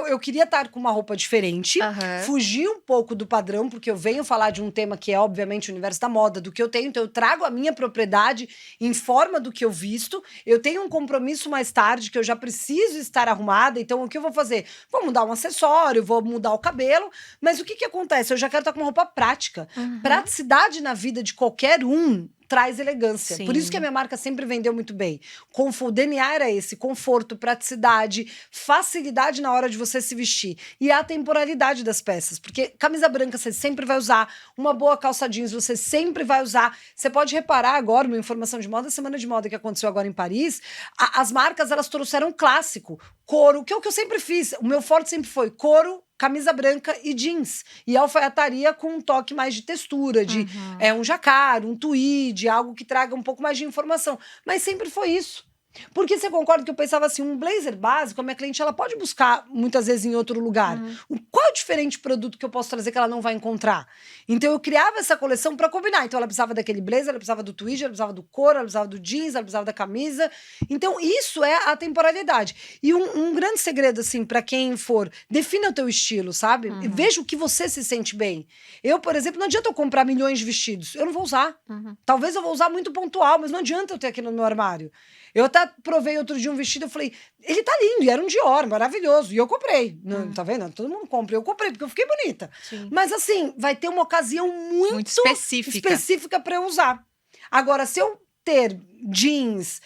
eu queria estar com uma roupa diferente, fugir um pouco do padrão, porque eu venho falar de um tema que é, obviamente, o universo da moda, do que eu tenho, então eu trago a minha propriedade em forma do que eu visto, eu tenho um compromisso mais tarde, que eu já preciso estar arrumada, então o que eu vou fazer? Vou mudar um acessório, vou mudar o cabelo, mas o que que acontece? Eu já quero estar com uma roupa prática. Praticidade na vida de qualquer um traz elegância. Sim. Por isso que a minha marca sempre vendeu muito bem. O DNA era esse, conforto, praticidade, facilidade na hora de você se vestir. E a temporalidade das peças, porque camisa branca você sempre vai usar, uma boa calça jeans você sempre vai usar. Você pode reparar agora, uma informação de moda, a semana de moda que aconteceu agora em Paris, as marcas elas trouxeram um clássico, couro, que é o que eu sempre fiz. O meu forte sempre foi couro, camisa branca e jeans. E alfaiataria com um toque mais de textura, de um jacquard, um tweed, algo que traga um pouco mais de informação. Mas sempre foi isso. Porque você concorda que eu pensava assim, um blazer básico, a minha cliente ela pode buscar muitas vezes em outro lugar. Qual é o diferente produto que eu posso trazer que ela não vai encontrar? Então eu criava essa coleção para combinar. Então ela precisava daquele blazer, ela precisava do tweed, ela precisava do couro, ela precisava do jeans, ela precisava da camisa. Então isso é a temporalidade. E um grande segredo assim para quem for, defina o teu estilo, sabe? E veja o que você se sente bem. Eu, por exemplo, não adianta eu comprar milhões de vestidos, eu não vou usar. Talvez eu vou usar muito pontual, mas não adianta eu ter aquilo no meu armário. Eu até provei outro dia um vestido, eu falei, ele tá lindo, e era um Dior, maravilhoso, e eu comprei. Não, tá vendo? Todo mundo compra, eu comprei, porque eu fiquei bonita. Sim. Mas assim, vai ter uma ocasião muito específica para eu usar. Agora, se eu ter jeans,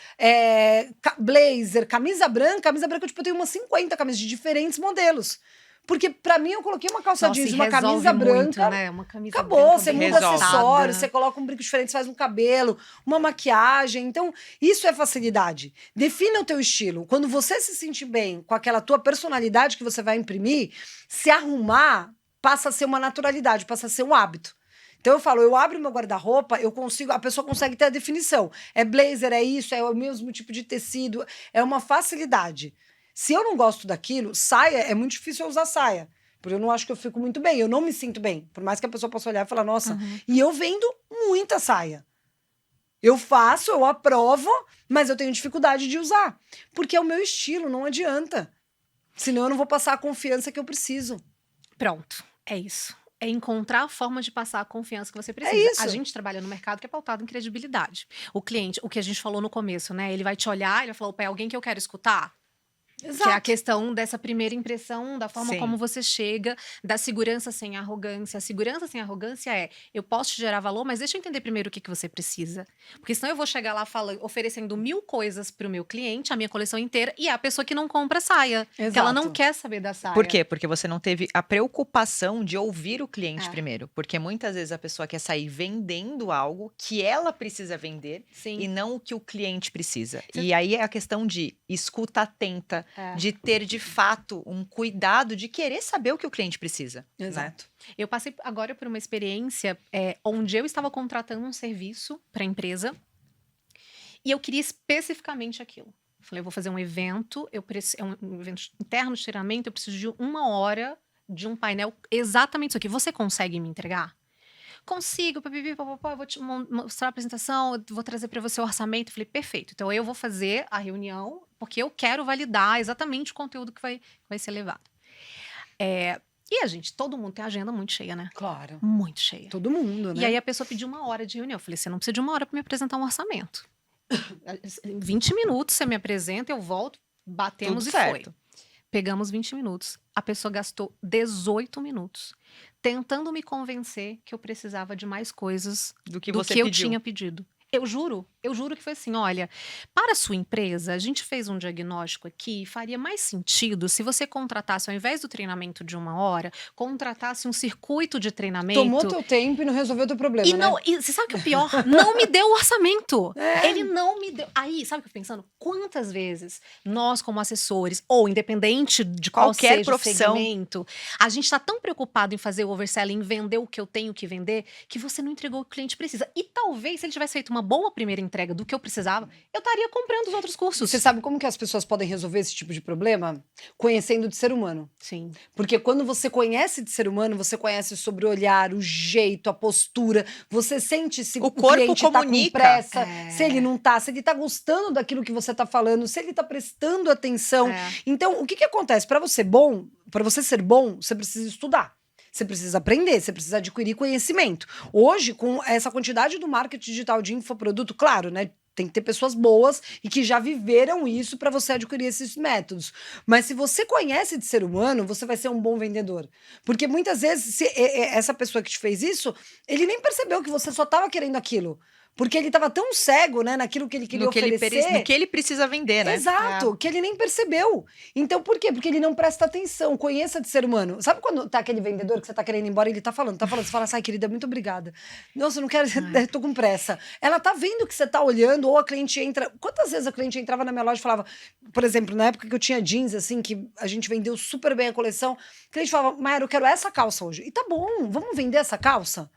blazer, camisa branca, tipo, eu tenho umas 50 camisas de diferentes modelos. Porque pra mim eu coloquei uma calça jeans, uma camisa branca, né? Uma camisa acabou, branca você bem muda resolve. acessórios, você coloca um brinco diferente, você faz um cabelo, uma maquiagem. Então, isso é facilidade. Defina o teu estilo. Quando você se sentir bem com aquela tua personalidade que você vai imprimir, se arrumar passa a ser uma naturalidade, passa a ser um hábito. Então eu falo, eu abro meu guarda-roupa, a pessoa consegue ter a definição. É blazer, é isso, é o mesmo tipo de tecido, é uma facilidade. Se eu não gosto daquilo, saia, é muito difícil eu usar saia. Porque eu não acho que eu fico muito bem, eu não me sinto bem. Por mais que a pessoa possa olhar e falar, nossa, e eu vendo muita saia. Eu faço, eu aprovo, mas eu tenho dificuldade de usar. Porque é o meu estilo, não adianta. Senão eu não vou passar a confiança que eu preciso. Pronto, é isso. É encontrar a forma de passar a confiança que você precisa. É isso. A gente trabalha no mercado que é pautado em credibilidade. O cliente, o que a gente falou no começo, né? Ele vai te olhar, ele vai falar, opa, é alguém que eu quero escutar? Exato. Que é a questão dessa primeira impressão, da forma Sim. como você chega, da segurança sem arrogância. A segurança sem arrogância eu posso te gerar valor, mas deixa eu entender primeiro o que você precisa. Porque senão eu vou chegar lá oferecendo 1000 coisas pro meu cliente, a minha coleção inteira, e é a pessoa que não compra saia. Exato. Que ela não quer saber da saia. Por quê? Porque você não teve a preocupação de ouvir o cliente primeiro. Porque muitas vezes a pessoa quer sair vendendo algo que ela precisa vender Sim. e não o que o cliente precisa. E aí é a questão de escuta atenta, de ter de fato um cuidado de querer saber o que o cliente precisa. Exato. Né? Eu passei agora por uma experiência onde eu estava contratando um serviço para a empresa e eu queria especificamente aquilo. Falei, eu vou fazer um evento, é um evento interno de treinamento, eu preciso de 1 hora de um painel exatamente isso aqui. Você consegue me entregar? Consigo, eu vou te mostrar a apresentação, eu vou trazer para você o orçamento. Eu falei, perfeito. Então eu vou fazer a reunião porque eu quero validar exatamente o conteúdo que vai ser levado. E a gente, todo mundo tem a agenda muito cheia, né? Claro. Muito cheia. Todo mundo, né? E aí a pessoa pediu 1 hora de reunião. Eu falei, você não precisa de 1 hora para me apresentar um orçamento. Em 20 minutos você me apresenta, eu volto, batemos Tudo e certo. foi. Pegamos 20 minutos. A pessoa gastou 18 minutos tentando me convencer que eu precisava de mais coisas Do que do você que eu pediu. tinha pedido. Eu juro que foi assim, olha, para a sua empresa, a gente fez um diagnóstico aqui, faria mais sentido se você contratasse, ao invés do treinamento de 1 hora, contratasse um circuito de treinamento. Tomou teu tempo e não resolveu teu problema, E né? não, e você sabe o que é o pior? Não me deu o orçamento. Ele não me deu. Aí, sabe o que eu fico pensando? Quantas vezes nós, como assessores, ou independente de qual Qualquer seja profissão. o segmento, a gente está tão preocupado em fazer o overselling, em vender o que eu tenho que vender, que você não entregou o que o cliente precisa. E talvez, se ele tivesse feito uma boa primeira entrega, entrega do que eu precisava, eu estaria comprando os outros cursos. Você sabe como que as pessoas podem resolver esse tipo de problema? Conhecendo de ser humano. Sim. Porque quando você conhece de ser humano, você conhece sobre o olhar, o jeito, a postura. Você sente se O corpo cliente comunica. tá com pressa, É. se ele não tá, se ele tá gostando daquilo que você tá falando, se ele tá prestando atenção. É. Então, o que acontece? Para você ser bom, você precisa estudar. Você precisa aprender, você precisa adquirir conhecimento. Hoje, com essa quantidade do marketing digital de infoproduto, claro, né? Tem que ter pessoas boas e que já viveram isso para você adquirir esses métodos. Mas se você conhece de ser humano, você vai ser um bom vendedor. Porque muitas vezes, essa pessoa que te fez isso, ele nem percebeu que você só estava querendo aquilo. Porque ele estava tão cego, né, naquilo que ele queria oferecer. No que ele precisa vender, né? Exato, que ele nem percebeu. Então, por quê? Porque ele não presta atenção, conheça de ser humano. Sabe quando tá aquele vendedor que você tá querendo ir embora e ele tá falando, você fala assim, ai, querida, muito obrigada. Nossa, eu não quero, tô com pressa. Ela tá vendo que você tá olhando, ou a cliente entra... Quantas vezes a cliente entrava na minha loja e falava, por exemplo, na época que eu tinha jeans, assim, que a gente vendeu super bem a coleção, a cliente falava, Mayara, eu quero essa calça hoje. E tá bom, vamos vender essa calça?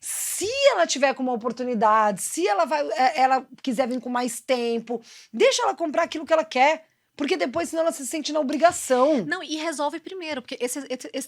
Se ela tiver com uma oportunidade, se ela quiser vir com mais tempo, deixa ela comprar aquilo que ela quer. Porque depois, senão ela se sente na obrigação. Não, e resolve primeiro, porque esse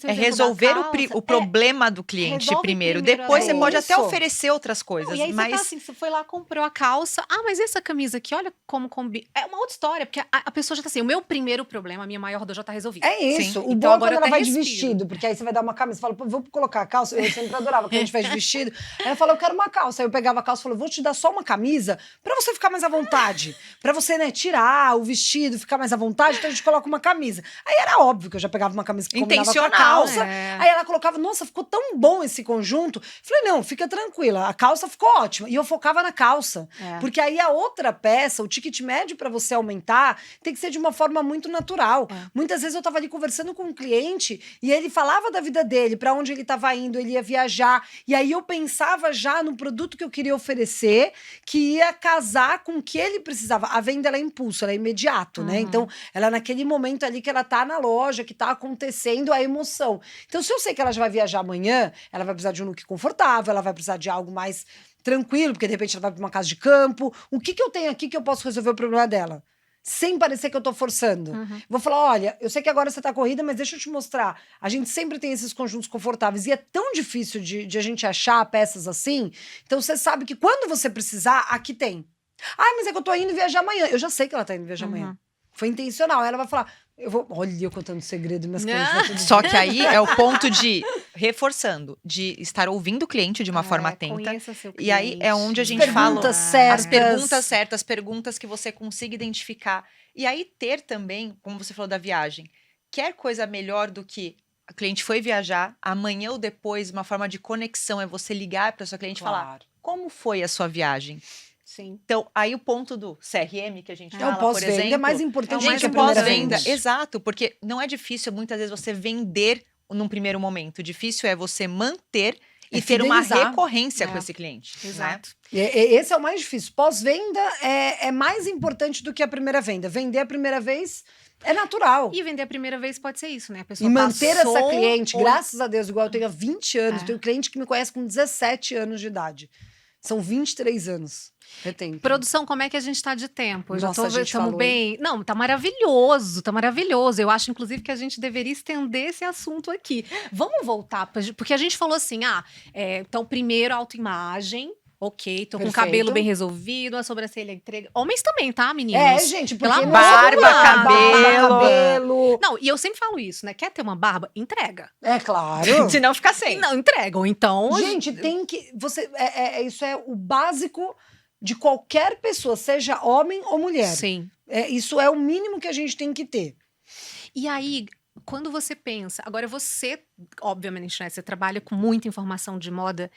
É resolver o problema do cliente resolve primeiro. primeiro, Depois você pode até isso. oferecer outras coisas. E aí mas você tá assim, você foi lá, comprou a calça. Ah, mas essa camisa aqui, olha como combina. É uma outra história, porque a pessoa já tá assim, o meu primeiro problema, a minha maior dor já tá resolvida. É isso. Sim. O Então bom é agora quando ela eu vai até de respiro. vestido, porque aí você vai dar uma camisa e fala, pô, vou colocar a calça. Eu sempre adorava quando a gente vai de vestido. Aí ela fala, eu quero uma calça. Aí eu pegava a calça e falava, vou te dar só uma camisa pra você ficar mais à vontade. Pra você, né, tirar o vestido, ficar mais à vontade. Então a gente coloca uma camisa. Aí era óbvio que eu já pegava uma camisa que combinava com a Intencional, calça. né? Aí ela colocava, nossa, ficou tão bom esse conjunto. Falei, não, fica tranquila, a calça ficou ótima. E eu focava na calça. É. Porque aí a outra peça, o ticket médio pra você aumentar, tem que ser de uma forma muito natural. É. Muitas vezes eu tava ali conversando com um cliente e ele falava da vida dele, pra onde ele tava indo, ele ia viajar. E aí eu pensava já no produto que eu queria oferecer, que ia casar com o que ele precisava. A venda, ela é impulso, ela é imediato, né? Uhum. Então, ela é naquele momento ali que ela tá na loja, que tá acontecendo a emoção. Então, se eu sei que ela já vai viajar amanhã, ela vai precisar de um look confortável, ela vai precisar de algo mais tranquilo, porque de repente ela vai pra uma casa de campo. O que eu tenho aqui que eu posso resolver o problema dela? Sem parecer que eu tô forçando. Uhum. Vou falar, olha, eu sei que agora você tá corrida, mas deixa eu te mostrar. A gente sempre tem esses conjuntos confortáveis e é tão difícil de a gente achar peças assim. Então você sabe que quando você precisar, aqui tem. Ah, mas é que eu tô indo viajar amanhã. Eu já sei que ela tá indo viajar amanhã. Foi intencional. Ela vai falar, olha, eu contando segredo, minhas clientes vão tudo só que aí é o ponto de, reforçando, de estar ouvindo o cliente de uma forma atenta. Conheça seu E aí é cliente. onde a gente Perguntas fala certas. as perguntas certas, as perguntas que você consiga identificar. E aí ter também, como você falou da viagem, quer coisa melhor do que o cliente foi viajar, amanhã ou depois, uma forma de conexão é você ligar para sua cliente e falar, como foi a sua viagem? Sim. Então, aí o ponto do CRM que a gente É fala, o por pós-venda, exemplo... é mais importante do Gente, que a o primeira pós-venda, venda. exato, porque não é difícil muitas vezes você vender num primeiro momento. O difícil é você manter e É ter uma fidelizar. recorrência É. com esse cliente. né? Exato. Esse é o mais difícil. Pós-venda é mais importante do que a primeira venda. Vender a primeira vez é natural. E vender a primeira vez pode ser isso, né? A E pessoa manter passou, essa cliente, ou- graças a Deus, igual eu tenho há 20 anos, É. tenho cliente que me conhece com 17 anos de idade. São 23 anos. Retém. Produção, como é que a gente tá de tempo? Eu Nossa, a já gente estamos falou, bem. Não, tá maravilhoso, tá maravilhoso. Eu acho, inclusive, que a gente deveria estender esse assunto aqui. Vamos voltar, porque a gente falou assim: então, primeiro, autoimagem. Ok, tô com o Perfeito. cabelo bem resolvido, a sobrancelha entrega. Homens também, tá, meninos? É, gente, porque Pela não é barba, todo mundo. cabelo. cabelo. Não, e eu sempre falo isso, né? Quer ter uma barba? Entrega. É claro. Se não ficar sem. Não, entregam. Então. Gente, tem que. Isso é o básico de qualquer pessoa, seja homem ou mulher. Sim. Isso é o mínimo que a gente tem que ter. E aí, quando você pensa, agora você, obviamente, né, você trabalha com muita informação de moda.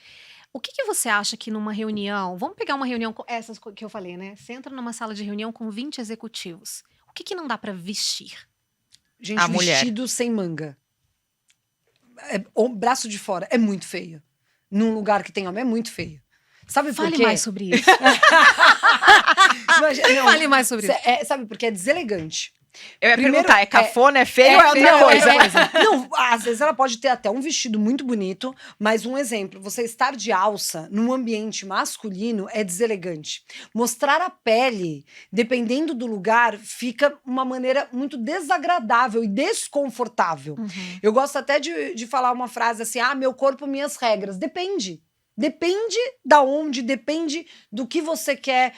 O que você acha que numa reunião, vamos pegar uma reunião com essas que eu falei, né? Você entra numa sala de reunião com 20 executivos. O que não dá pra vestir? Gente, A mulher. vestido sem manga. O braço de fora é muito feio. Num lugar que tem homem é muito feio. Sabe por Fale quê? mais sobre isso. Não, Fale mais sobre isso. sabe por quê? É deselegante. Eu ia Primeiro, perguntar, é cafona, é feio ou é outra não, coisa? Não, às vezes ela pode ter até um vestido muito bonito, mas um exemplo, você estar de alça num ambiente masculino é deselegante. Mostrar a pele, dependendo do lugar, fica uma maneira muito desagradável e desconfortável. Eu gosto até de falar uma frase assim, meu corpo, minhas regras. Depende. Depende da onde, depende do que você quer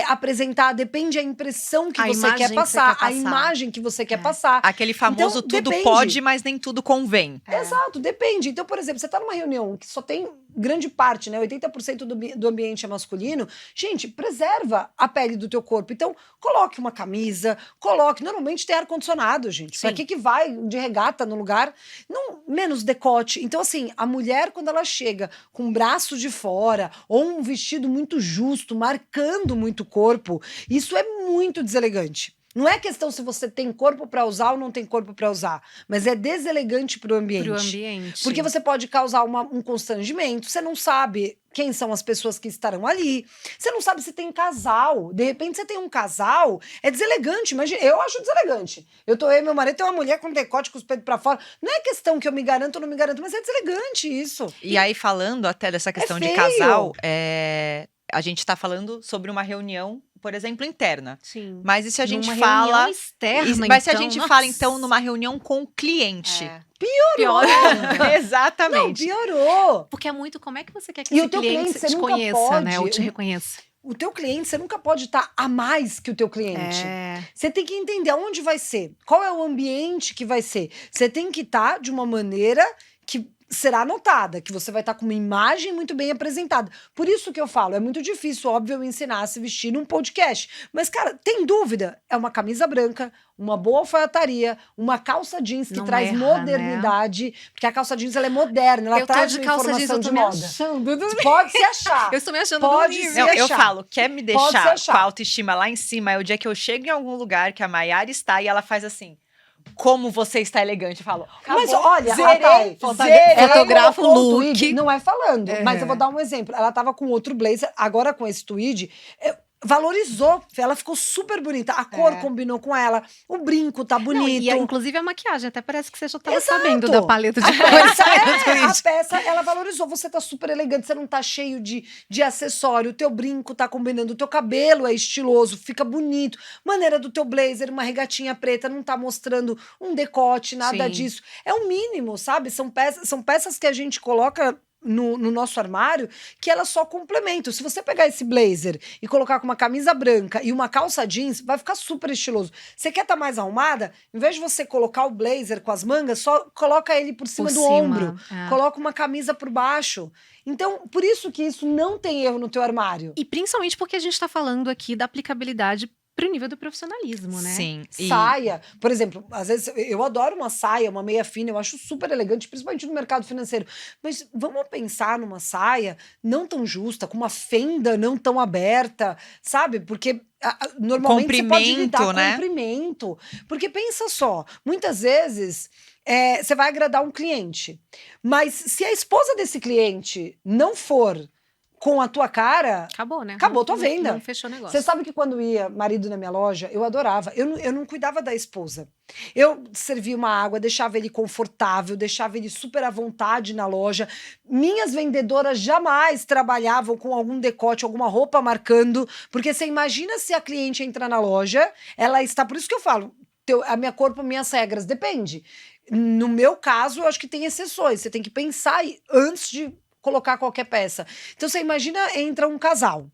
apresentar, depende da impressão que A você imagem quer que você passar, quer a passar. imagem que você quer passar. Aquele famoso Então, tudo depende. pode, mas nem tudo convém. Exato, depende. Então, por exemplo, você tá numa reunião que só tem grande parte, né? 80% do ambiente é masculino. Gente, preserva a pele do teu corpo. Então, coloque uma camisa, coloque. Normalmente tem ar-condicionado, gente. Pra Sim. que vai de regata no lugar? Não, menos decote. Então, assim, a mulher, quando ela chega com o braço de fora ou um vestido muito justo, marcando muito o corpo, isso é muito deselegante. Não é questão se você tem corpo para usar ou não tem corpo para usar, mas é deselegante para o ambiente. Pro ambiente. Porque você pode causar um constrangimento, você não sabe quem são as pessoas que estarão ali, você não sabe se tem casal, de repente você tem um casal, é deselegante, imagina, eu acho deselegante. Eu e meu marido tem uma mulher com decote com os peitos para fora, não é questão que eu me garanto ou não me garanto, mas é deselegante isso. E aí, falando até dessa questão de feio. casal, a gente tá falando sobre uma reunião, por exemplo, interna. Sim. Mas e se a gente Numa fala. reunião externa, Mas se a então, gente nossa. fala, então, numa reunião com o cliente. Pior. Não, Exatamente. piorou. Porque é muito como é que você quer que E esse o teu cliente cliente, você te nunca conheça, né? Ou pode- te reconheça. O teu cliente, você nunca pode estar a mais que o teu cliente. Você tem que entender aonde vai ser, qual é o ambiente que vai ser. Você tem que estar de uma maneira que será notada, que você vai estar com uma imagem muito bem apresentada. Por isso que eu falo, é muito difícil, óbvio, eu ensinar a se vestir num podcast. Mas, cara, tem dúvida? É uma camisa branca, uma boa alfaiataria, uma calça jeans que Não traz erra, modernidade, porque a calça jeans ela é moderna, ela Eu tô traz de uma calça jeans, informação eu tô de me moda. achando. Pode se achar. Eu estou me achando Pode no nível. ser. Não, eu achar. falo, quer me Pode se deixar achar. com a autoestima lá em cima, é o dia que eu chego em algum lugar que a Maiara está e ela faz assim. Como você está elegante, eu falo. Mas acabou, olha, zerei, fotografa o colocou look. tweed, não é falando, mas É. eu vou dar um exemplo. Ela tava com outro blazer, agora com esse tweed, valorizou. Ela ficou super bonita. A cor combinou com ela, o brinco tá Não, bonito. e inclusive a maquiagem, até parece que você já estava Exato. sabendo da paleta de A cores. peça, a peça, ela valorizou. Você tá super elegante, você não tá cheio de acessório, o teu brinco tá combinando, o teu cabelo é estiloso, fica bonito. Maneira do teu blazer, uma regatinha preta, não tá mostrando um decote, nada Sim. disso. É o mínimo, sabe? São peças que a gente coloca no nosso armário que elas só complementam. Se você pegar esse blazer e colocar com uma camisa branca e uma calça jeans, vai ficar super estiloso. Você quer estar mais arrumada? Em vez de você colocar o blazer com as mangas, só coloca ele por cima do ombro. Coloca uma camisa por baixo. Então, por isso que isso não tem erro no teu armário. E principalmente porque a gente está falando aqui da aplicabilidade pro nível do profissionalismo, né? Sim. Saia, por exemplo, às vezes eu adoro uma saia, uma meia fina, eu acho super elegante, principalmente no mercado financeiro. Mas vamos pensar numa saia não tão justa, com uma fenda não tão aberta, sabe? Porque normalmente você pode Comprimento, lidar com né? comprimento. Porque pensa só, muitas vezes você vai agradar um cliente, mas se a esposa desse cliente não for com a tua cara, Acabou, né? Acabou tua venda. Não fechou o negócio. você sabe que quando ia marido na minha loja, eu adorava. Eu não cuidava da esposa. Eu servia uma água, deixava ele confortável, deixava ele super à vontade na loja. Minhas vendedoras jamais trabalhavam com algum decote, alguma roupa marcando, porque você imagina se a cliente entrar na loja, ela está... Por isso que eu falo, a minha corpo, minhas regras, depende. No meu caso, eu acho que tem exceções. Você tem que pensar antes de colocar qualquer peça. Então você imagina, entra um casal.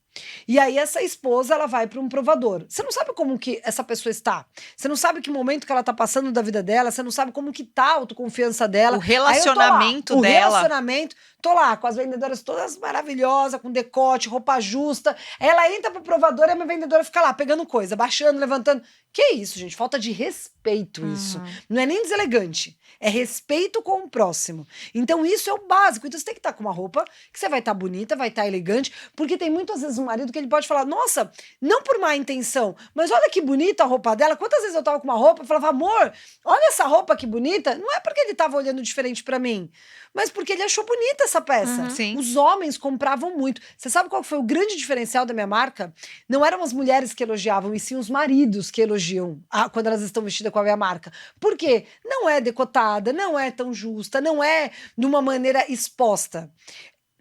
E aí essa esposa, ela vai para um provador. Você não sabe como que essa pessoa está. Você não sabe que momento que ela tá passando da vida dela, você não sabe como que tá a autoconfiança dela. O relacionamento aí eu tô lá, dela. O relacionamento, tô lá com as vendedoras todas maravilhosas, com decote, roupa justa. Ela entra pro provador e a minha vendedora fica lá pegando coisa, baixando, levantando. Que isso, gente? Falta de respeito isso. Não é nem deselegante. É respeito com o próximo. Então isso é o básico. Então você tem que estar com uma roupa que você vai estar bonita, vai estar elegante, porque tem muitas vezes marido que ele pode falar, nossa, não por má intenção, mas olha que bonita a roupa dela. Quantas vezes eu tava com uma roupa e falava, amor, olha essa roupa que bonita. Não é porque ele tava olhando diferente pra mim, mas porque ele achou bonita essa peça. Sim. Os homens compravam muito. Você sabe qual foi o grande diferencial da minha marca? Não eram as mulheres que elogiavam, e sim os maridos que elogiam quando elas estão vestidas com a minha marca. Por quê? Não é decotada, não é tão justa, não é de uma maneira exposta.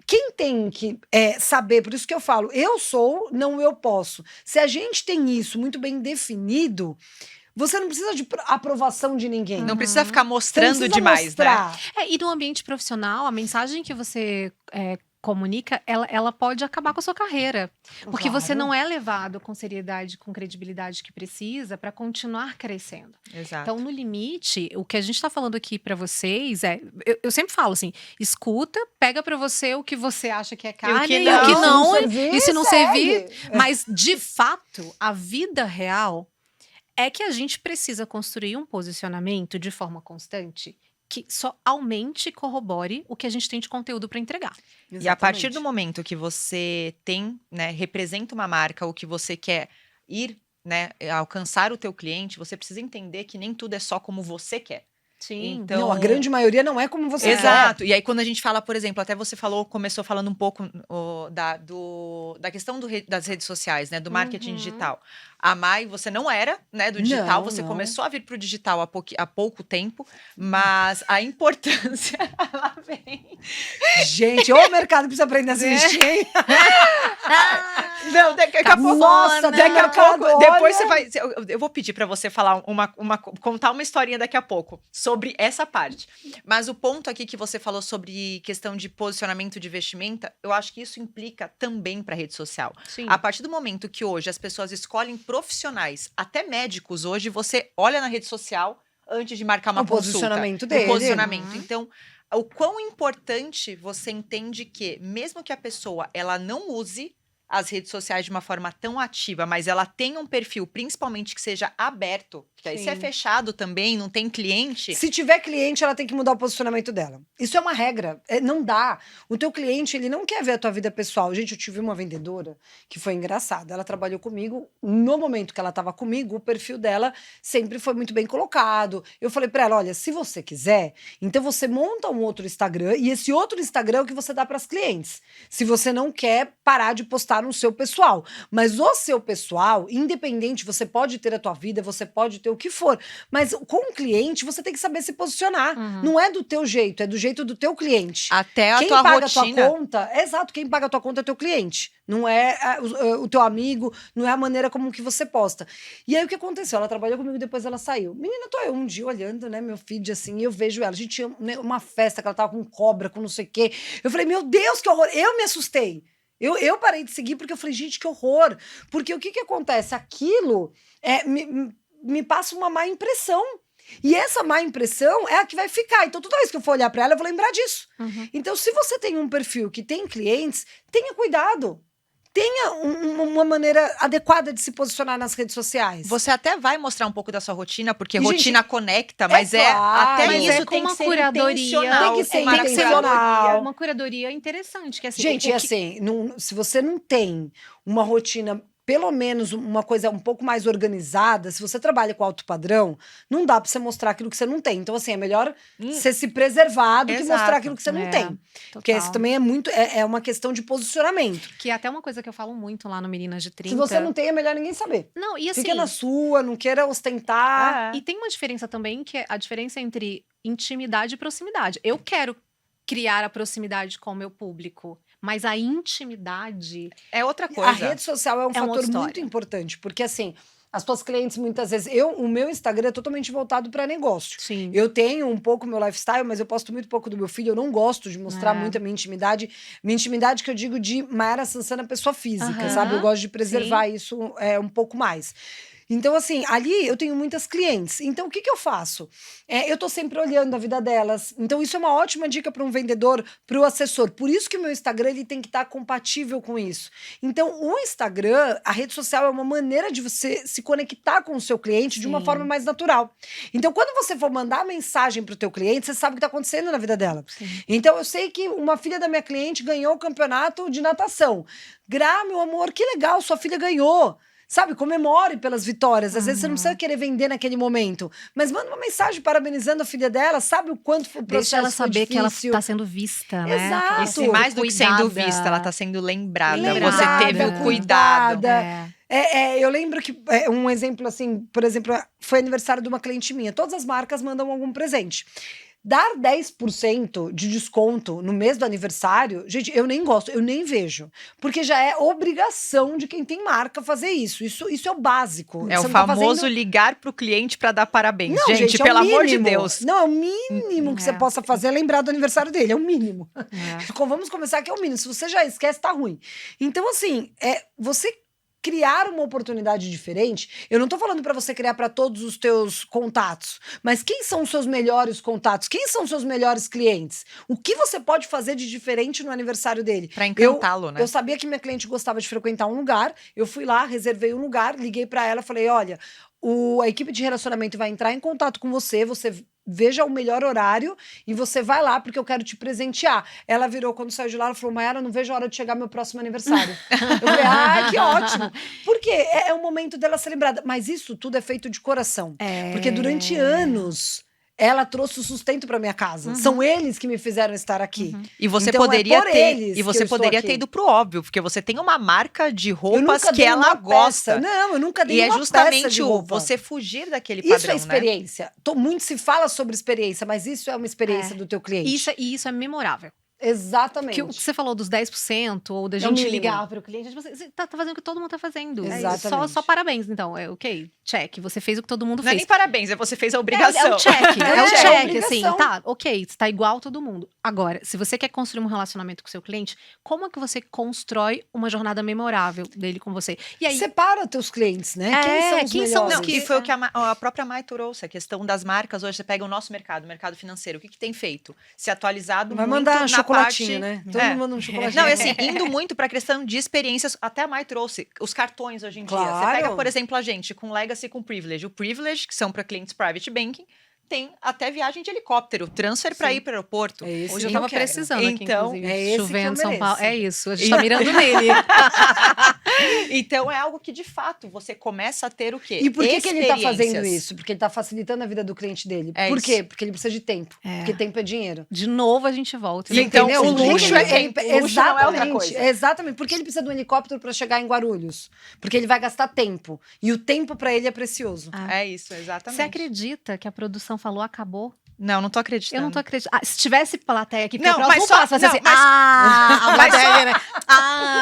Quem tem que saber, por isso que eu falo, eu sou, não eu posso. Se a gente tem isso muito bem definido, você não precisa de aprovação de ninguém. Não precisa ficar Você não mostrando precisa demais, mostrar. né? E no ambiente profissional, a mensagem que você comunica, ela pode acabar com a sua carreira. Porque você Claro. não é levado com seriedade, com credibilidade que precisa para continuar crescendo. Exato. Então, no limite, o que a gente está falando aqui para vocês eu sempre falo assim: escuta, pega para você o que você acha que é carne que e não. o que não. servir, E se não segue. servir, mas de fato, a vida real é que a gente precisa construir um posicionamento de forma constante que só aumente e corrobore o que a gente tem de conteúdo para entregar. E a partir do Exatamente. momento que você tem, né, representa uma marca, ou que você quer ir, né, alcançar o teu cliente, você precisa entender que nem tudo é só como você quer. Sim. Então, Não, a grande maioria não é como você Exato. E aí, quando a gente fala, por exemplo, até você começou falando um pouco da questão das redes sociais, né? Do marketing Uhum. digital. A Mai, você não era, né, do digital, Não, você não. começou a vir pro digital há pouco tempo, mas a importância, ela vem. Gente, ô mercado precisa aprender a se vestir, hein? Não, daqui a pouco. Nossa, Daqui a mercado, pouco. Depois olha. você vai. Eu vou pedir pra você falar contar uma historinha daqui a pouco sobre essa parte. Mas o ponto aqui que você falou sobre questão de posicionamento de vestimenta, eu acho que isso implica também pra rede social. Sim. A partir do momento que hoje as pessoas escolhem profissionais, até médicos hoje, você olha na rede social antes de marcar uma O consulta. posicionamento O dele. posicionamento. Uhum. Então, o quão importante você entende que, mesmo que a pessoa ela não use as redes sociais de uma forma tão ativa, mas ela tenha um perfil, principalmente que seja aberto, porque aí se é Sim. fechado também, não tem cliente. Se tiver cliente, ela tem que mudar o posicionamento dela. Isso é uma regra. Não dá. O teu cliente, ele não quer ver a tua vida pessoal. Gente, eu tive uma vendedora que foi engraçada. Ela trabalhou comigo. No momento que ela estava comigo, o perfil dela sempre foi muito bem colocado. Eu falei pra ela, olha, se você quiser, então você monta um outro Instagram e esse outro Instagram é o que você dá para as clientes. Se você não quer parar de postar no seu pessoal. Mas o seu pessoal, independente, você pode ter a tua vida, você pode ter o que for. Mas com o cliente, você tem que saber se posicionar. Uhum. Não é do teu jeito, é do jeito do teu cliente. Até a Quem tua paga rotina. a tua conta, exato, quem paga a tua conta é teu cliente. Não é o teu amigo, não é a maneira como que você posta. E aí o que aconteceu? Ela trabalhou comigo, depois ela saiu. Menina, tô eu um dia olhando, né, meu feed assim, e eu vejo ela. A gente tinha uma festa que ela tava com cobra, com não sei o quê. Eu falei, meu Deus, que horror! Eu me assustei. Eu parei de seguir porque eu falei, gente, que horror. Porque o que que acontece? Aquilo me passa uma má impressão. E essa má impressão é a que vai ficar. Então, toda vez que eu for olhar pra ela, eu vou lembrar disso. Uhum. Então, se você tem um perfil que tem clientes, tenha cuidado. Tenha uma maneira adequada de se posicionar nas redes sociais. Você até vai mostrar um pouco da sua rotina, porque Gente, rotina conecta, mas claro. até Mas isso com tem uma que ser curadoria. intencional. Tem que ser uma intencional. curadoria. Uma curadoria interessante. Que, assim, Gente, o que- assim, se você não tem uma rotina, pelo menos uma coisa um pouco mais organizada, se você trabalha com alto padrão, não dá pra você mostrar aquilo que você não tem. Então, assim, é melhor você se preservar do que Exato. mostrar aquilo que você não É, tem. Porque total. isso também é muito, é uma questão de posicionamento. Que é até uma coisa que eu falo muito lá no Meninas de 30. Se você não tem, é melhor ninguém saber. Não, e assim... Fica na sua, não queira ostentar. E tem uma diferença também, que é a diferença entre intimidade e proximidade. Eu quero criar a proximidade com o meu público, mas a intimidade... É outra A coisa. rede social é um É uma fator outra história. muito importante, porque assim, as tuas clientes muitas vezes, o meu Instagram é totalmente voltado para negócio. Sim. Eu tenho um pouco meu lifestyle, mas eu posto muito pouco do meu filho. Eu não gosto de mostrar muito a minha intimidade. Minha intimidade que eu digo de Mayara Sansana, pessoa física, Aham, sabe? Eu gosto de preservar isso um pouco mais. Então, assim, ali eu tenho muitas clientes. Então, o que eu faço? Eu tô sempre olhando a vida delas. Então, isso é uma ótima dica para um vendedor, para o assessor. Por isso que o meu Instagram ele tem que estar compatível com isso. Então, o Instagram, a rede social é uma maneira de você se conectar com o seu cliente de uma forma mais natural. Então, quando você for mandar mensagem para o teu cliente, você sabe o que está acontecendo na vida dela. Sim. Então, eu sei que uma filha da minha cliente ganhou o campeonato de natação. Gra, meu amor, que legal, sua filha ganhou. Sabe, comemore pelas vitórias. Às vezes você não precisa querer vender naquele momento. Mas manda uma mensagem parabenizando a filha dela. Sabe o quanto foi o processo. Deixa ela saber que ela difícil. tá sendo vista, né? Exato. E se mais do que sendo Cuidada. vista, ela tá sendo lembrada. Lembrada, Você teve o cuidado. cuidada. Eu lembro que um exemplo assim, por exemplo, foi aniversário de uma cliente minha. Todas as marcas mandam algum presente. Dar 10% de desconto no mês do aniversário, gente, eu nem gosto, eu nem vejo. Porque já é obrigação de quem tem marca fazer isso. Isso é o básico. É Você o não tá famoso fazendo... ligar pro cliente pra dar parabéns. Não, gente, é pelo o amor de mínimo. Deus. Não, é o mínimo que você possa fazer é lembrar do aniversário dele. É o mínimo. Vamos começar que é o mínimo. Se você já esquece, tá ruim. Então, assim, você criar uma oportunidade diferente. Eu não tô falando para você criar para todos os teus contatos, mas quem são os seus melhores contatos? Quem são os seus melhores clientes? O que você pode fazer de diferente no aniversário dele? Pra encantá-lo, né? Eu sabia que minha cliente gostava de frequentar um lugar, eu fui lá, reservei um lugar, liguei para ela, falei, olha, a equipe de relacionamento vai entrar em contato com você veja o melhor horário e você vai lá porque eu quero te presentear. Ela virou, quando saiu de lá, ela falou, Mayara, não vejo a hora de chegar meu próximo aniversário. Eu falei, que ótimo. Porque é o momento dela ser lembrada. Mas isso tudo é feito de coração. Porque durante anos... ela trouxe o sustento para minha casa. São eles que me fizeram estar aqui. E você então, poderia ter ter ido pro óbvio, porque você tem uma marca de roupas que dei ela uma gosta. Peça. Não, eu nunca dei E é uma justamente peça de roupa. você fugir daquele padrão, Isso é experiência. Muito se fala sobre experiência, mas isso é uma experiência do teu cliente. Isso é memorável. Exatamente. O que você falou dos 10% ou da É o gente mínimo. ligar para o cliente, você tá fazendo o que todo mundo tá fazendo. Exatamente. Só parabéns, então. Ok, check. Você fez o que todo mundo Não é fez. nem parabéns, você fez a obrigação. É o check, É o check, obrigação. assim, tá, ok, você tá igual todo mundo. Agora, se você quer construir um relacionamento com o seu cliente, como é que você constrói uma jornada memorável dele com você? E aí, Separa teus clientes, né? quem são os Não, que que- foi o que a própria Mai trouxe, a questão das marcas. Hoje você pega o nosso mercado, o mercado financeiro. O que tem feito? Se atualizado Vai muito mandar na chocolatinho, parte... né? Todo mundo manda um chocolatinho. Não, e assim, indo muito pra questão de experiências, até a Mai trouxe os cartões hoje em dia. Você Claro. pega, por exemplo, a gente com Legacy e com Privilege. O Privilege, que são para clientes private banking, tem até viagem de helicóptero, transfer para ir para o aeroporto. É esse hoje eu que tava quero. precisando aqui, Então, inclusive, é esse que chovendo eu em São mereço. Paulo. É isso, a gente tá mirando nele. Então é algo que de fato você começa a ter o quê? E por que ele tá fazendo Experiências. isso? Porque ele tá facilitando a vida do cliente dele. É Por isso. quê? Porque ele precisa de tempo. Porque tempo é dinheiro. De novo a gente volta. E então, Entendeu? o luxo é Ele- tempo, o luxo não é outra coisa. Exatamente. Porque ele precisa de um helicóptero para chegar em Guarulhos. Porque ele vai gastar tempo. E o tempo para ele é precioso. É isso, exatamente. Você acredita que a produção falou acabou? Não, não tô acreditando. Eu não tô acreditando. Se tivesse plateia aqui, Não, porque mas o próximo só- passo vai ser não, assim, mas- a Mas só- plateia, né?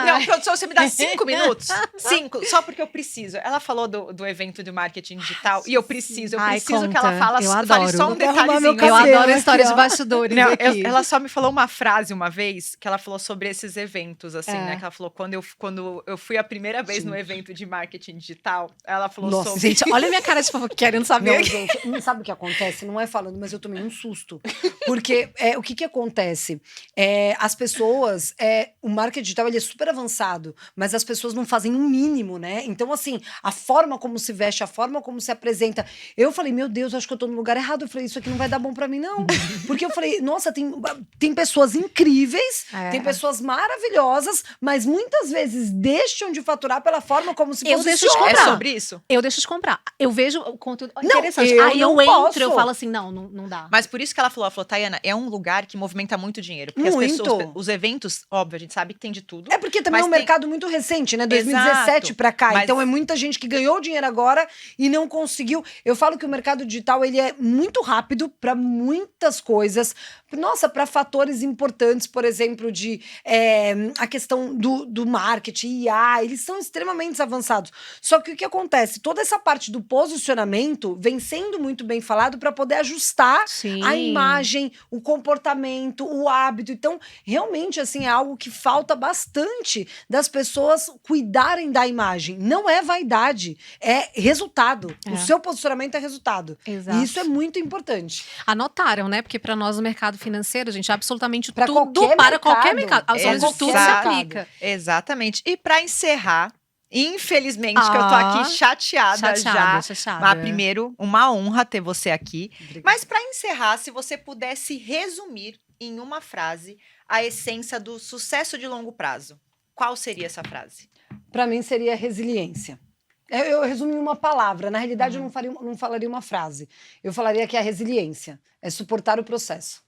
Não, produção, você me dá 5 minutos? 5, só porque eu preciso. Ela falou do evento de marketing digital e eu preciso Ai, que ela conta. fale Eu só adoro. um Vou arrumar detalhezinho. meu Eu cabelo adoro a aqui, história ó. de bastidores Não, aqui. ela só me falou uma frase uma vez, que ela falou sobre esses eventos, assim, É. né? Que ela falou, quando eu fui a primeira vez no evento de marketing digital, ela falou Nossa, sobre... Gente, olha a minha cara de fofoca, querendo saber. Não, gente, não sabe o que acontece? Não é falando, mas eu tomei um susto. Porque o que acontece? As pessoas, o marketing digital ele é super avançado, mas as pessoas não fazem o mínimo, né? Então, assim, a forma como se veste, a forma como se apresenta. Eu falei, meu Deus, acho que eu tô no lugar errado. Eu falei, isso aqui não vai dar bom pra mim, não. Porque eu falei, nossa, tem pessoas incríveis, tem pessoas maravilhosas, mas muitas vezes deixam de faturar pela forma como se Eu deixo de posiciona. É comprar. sobre isso? Eu deixo de comprar. Eu vejo o conteúdo Não, interessante. eu Aí eu não entro, posso. eu falo assim, não dá. Mas por isso que ela falou, Tayana, é um lugar que movimenta muito dinheiro. Porque as Muito. pessoas, os eventos, óbvio, a gente sabe que tem de tudo. É porque também Mas é um tem- mercado muito recente, né? 2017 Exato. pra cá. Mas- Então é muita gente que ganhou dinheiro agora e não conseguiu. Eu falo que o mercado digital ele é muito rápido pra muitas coisas. Nossa, pra fatores importantes, por exemplo, de a questão do marketing, IA, eles são extremamente avançados. Só que o que acontece? Toda essa parte do posicionamento vem sendo muito bem falado pra poder ajustar Sim. a imagem, o comportamento, o hábito. Então, realmente, assim, é algo que falta bastante das pessoas cuidarem da imagem. Não é vaidade, é resultado. O seu posicionamento é resultado. Exato. E isso é muito importante. Anotaram, né? Porque para nós, o mercado financeiro, gente, absolutamente Pra tudo qualquer para mercado. qualquer mercado. Absolutamente Exato. tudo se aplica. Exatamente. E para encerrar, infelizmente, que eu tô aqui chateada já. Chateada. Mas primeiro, uma honra ter você aqui. Obrigada. Mas para encerrar, se você pudesse resumir em uma frase a essência do sucesso de longo prazo, qual seria essa frase? Para mim seria resiliência. Eu resumi em uma palavra. Na realidade, eu não falaria uma frase. Eu falaria que é a resiliência. É suportar o processo.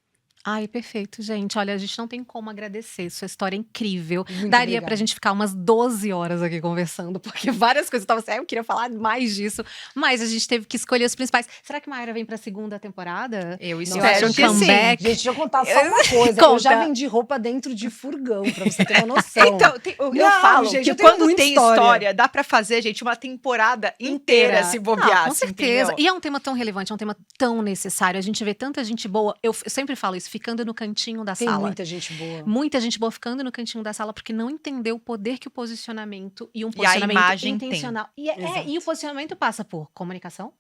Ai, perfeito, gente. Olha, a gente não tem como agradecer. Sua história é incrível. Muito Daria obrigada. pra gente ficar umas 12 horas aqui conversando, porque várias coisas eu tava assim, eu queria falar mais disso, mas a gente teve que escolher os principais. Será que Mayara vem pra segunda temporada? Eu Nossa, espero um que sim. comeback. Gente, deixa eu contar só uma coisa. Eu já Conta. vendi roupa dentro de furgão, pra você ter uma noção. Então, eu Não, falo gente, que eu tenho quando muita tem história. história, dá pra fazer, gente, uma temporada inteira se bobear. Com assim, certeza. entendeu? E é um tema tão relevante, é um tema tão necessário. A gente vê tanta gente boa. Eu sempre falo isso, ficando no cantinho da Tem sala. muita gente boa. Muita gente boa ficando no cantinho da sala porque não entendeu o poder que o posicionamento e um posicionamento imagem tem. intencional. Exato. E o posicionamento passa por comunicação,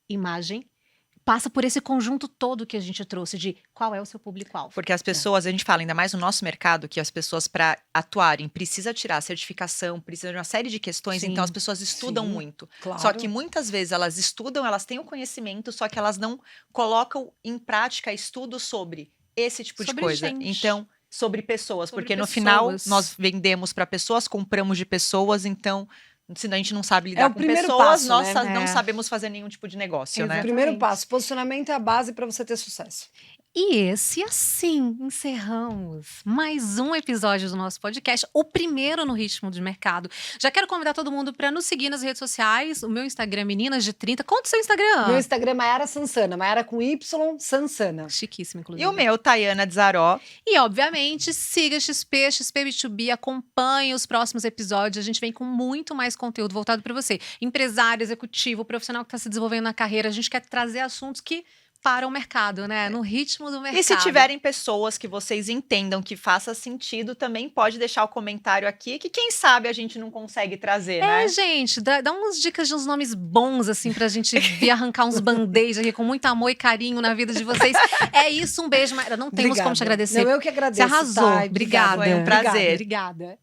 imagem, passa por esse conjunto todo que a gente trouxe de qual é o seu público-alvo. Porque as pessoas, a gente fala ainda mais no nosso mercado, que as pessoas para atuarem precisa tirar certificação, precisa de uma série de questões, Sim, então as pessoas estudam sim, muito. Claro. Só que muitas vezes elas estudam, elas têm o conhecimento, só que elas não colocam em prática estudos sobre esse tipo de Sobre coisa. gente. Então, sobre pessoas, Sobre porque no pessoas. final nós vendemos para pessoas, compramos de pessoas, então se a gente não sabe lidar É o com primeiro pessoas, passo, nós né? não É. sabemos fazer nenhum tipo de negócio, né? Exato. Primeiro Exatamente. passo, posicionamento é a base para você ter sucesso. E esse, assim, encerramos mais um episódio do nosso podcast, o primeiro no Ritmo de Mercado. Já quero convidar todo mundo para nos seguir nas redes sociais. O meu Instagram é Meninas de 30. Conta o seu Instagram. Meu Instagram é Mayara Sansana, Mayara com Y, Sansana. Chiquíssimo, inclusive. E o meu, Tayana Dzaró. E, obviamente, siga XP B2B, acompanhe os próximos episódios. A gente vem com muito mais conteúdo voltado para você. Empresário, executivo, profissional que está se desenvolvendo na carreira. A gente quer trazer assuntos que para o mercado, né? No ritmo do mercado. E se tiverem pessoas que vocês entendam que faça sentido, também pode deixar o comentário aqui, que quem sabe a gente não consegue trazer, né? Gente, dá umas dicas de uns nomes bons, assim, pra gente vir arrancar uns band-aids aqui com muito amor e carinho na vida de vocês. É isso, um beijo, Mayara. Não temos como te agradecer. Não, eu que agradeço. Você arrasou. Thay, Obrigada. Foi um prazer. Obrigada.